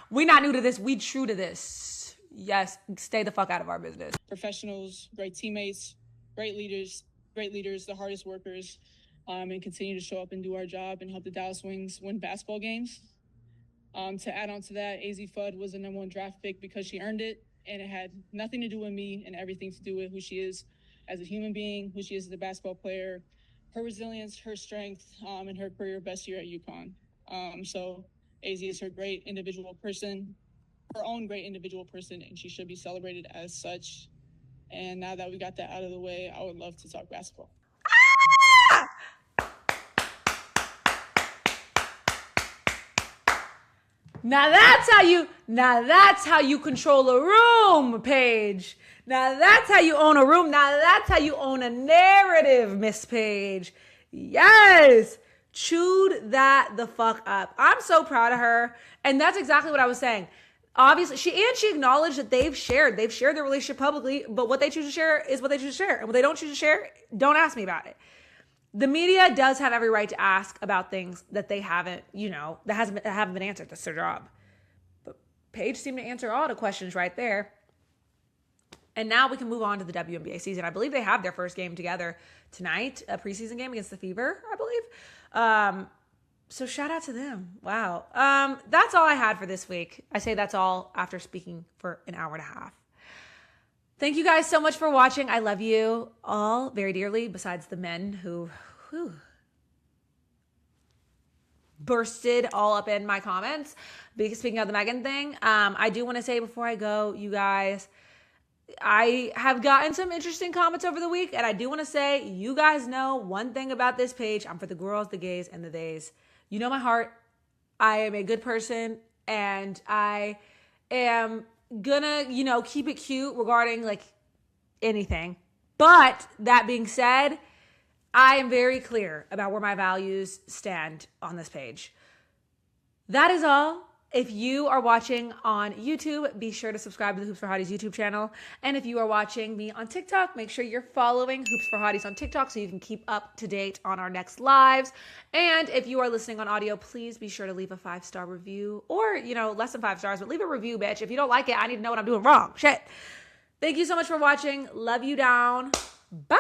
We not new to this. We true to this. Yes, stay the fuck out of our business. Professionals, great teammates, great leaders, the hardest workers, and continue to show up and do our job and help the Dallas Wings win basketball games. To add on to that, Azzi Fudd was the #1 draft pick because she earned it, and it had nothing to do with me and everything to do with who she is as a human being, who she is as a basketball player, her resilience, her strength, and her career best year at UConn. So Azzi is her great individual person. her own great individual person, and she should be celebrated as such. And now that we got that out of the way, I would love to talk basketball. Now that's how you control a room, Paige. Now that's how you own a room. Now that's how you own a narrative, Miss Paige. Yes. Chewed that the fuck up. I'm so proud of her. And that's exactly what I was saying. Obviously, she acknowledged that they've shared their relationship publicly, but what they choose to share is what they choose to share. And what they don't choose to share, don't ask me about it. The media does have every right to ask about things that they haven't, that haven't been answered. That's their job. But Paige seemed to answer all the questions right there. And now we can move on to the WNBA season. I believe they have their first game together tonight, a preseason game against the Fever, I believe. So shout out to them. Wow. That's all I had for this week. I say that's all after speaking for an hour and a half. Thank you guys so much for watching. I love you all very dearly, besides the men who bursted all up in my comments. Speaking of the Megan thing, I do want to say before I go, you guys, I have gotten some interesting comments over the week, and I do want to say, you guys know one thing about this page. I'm for the girls, the gays, and the theys. You know my heart. I am a good person, and I am gonna, keep it cute regarding like anything. But that being said, I am very clear about where my values stand on this page. That is all. If you are watching on YouTube, be sure to subscribe to the Hoops for Hotties YouTube channel. And if you are watching me on TikTok, make sure you're following Hoops for Hotties on TikTok so you can keep up to date on our next lives. And if you are listening on audio, please be sure to leave a 5-star review or, less than 5 stars, but leave a review, bitch. If you don't like it, I need to know what I'm doing wrong. Shit. Thank you so much for watching. Love you down. Bye.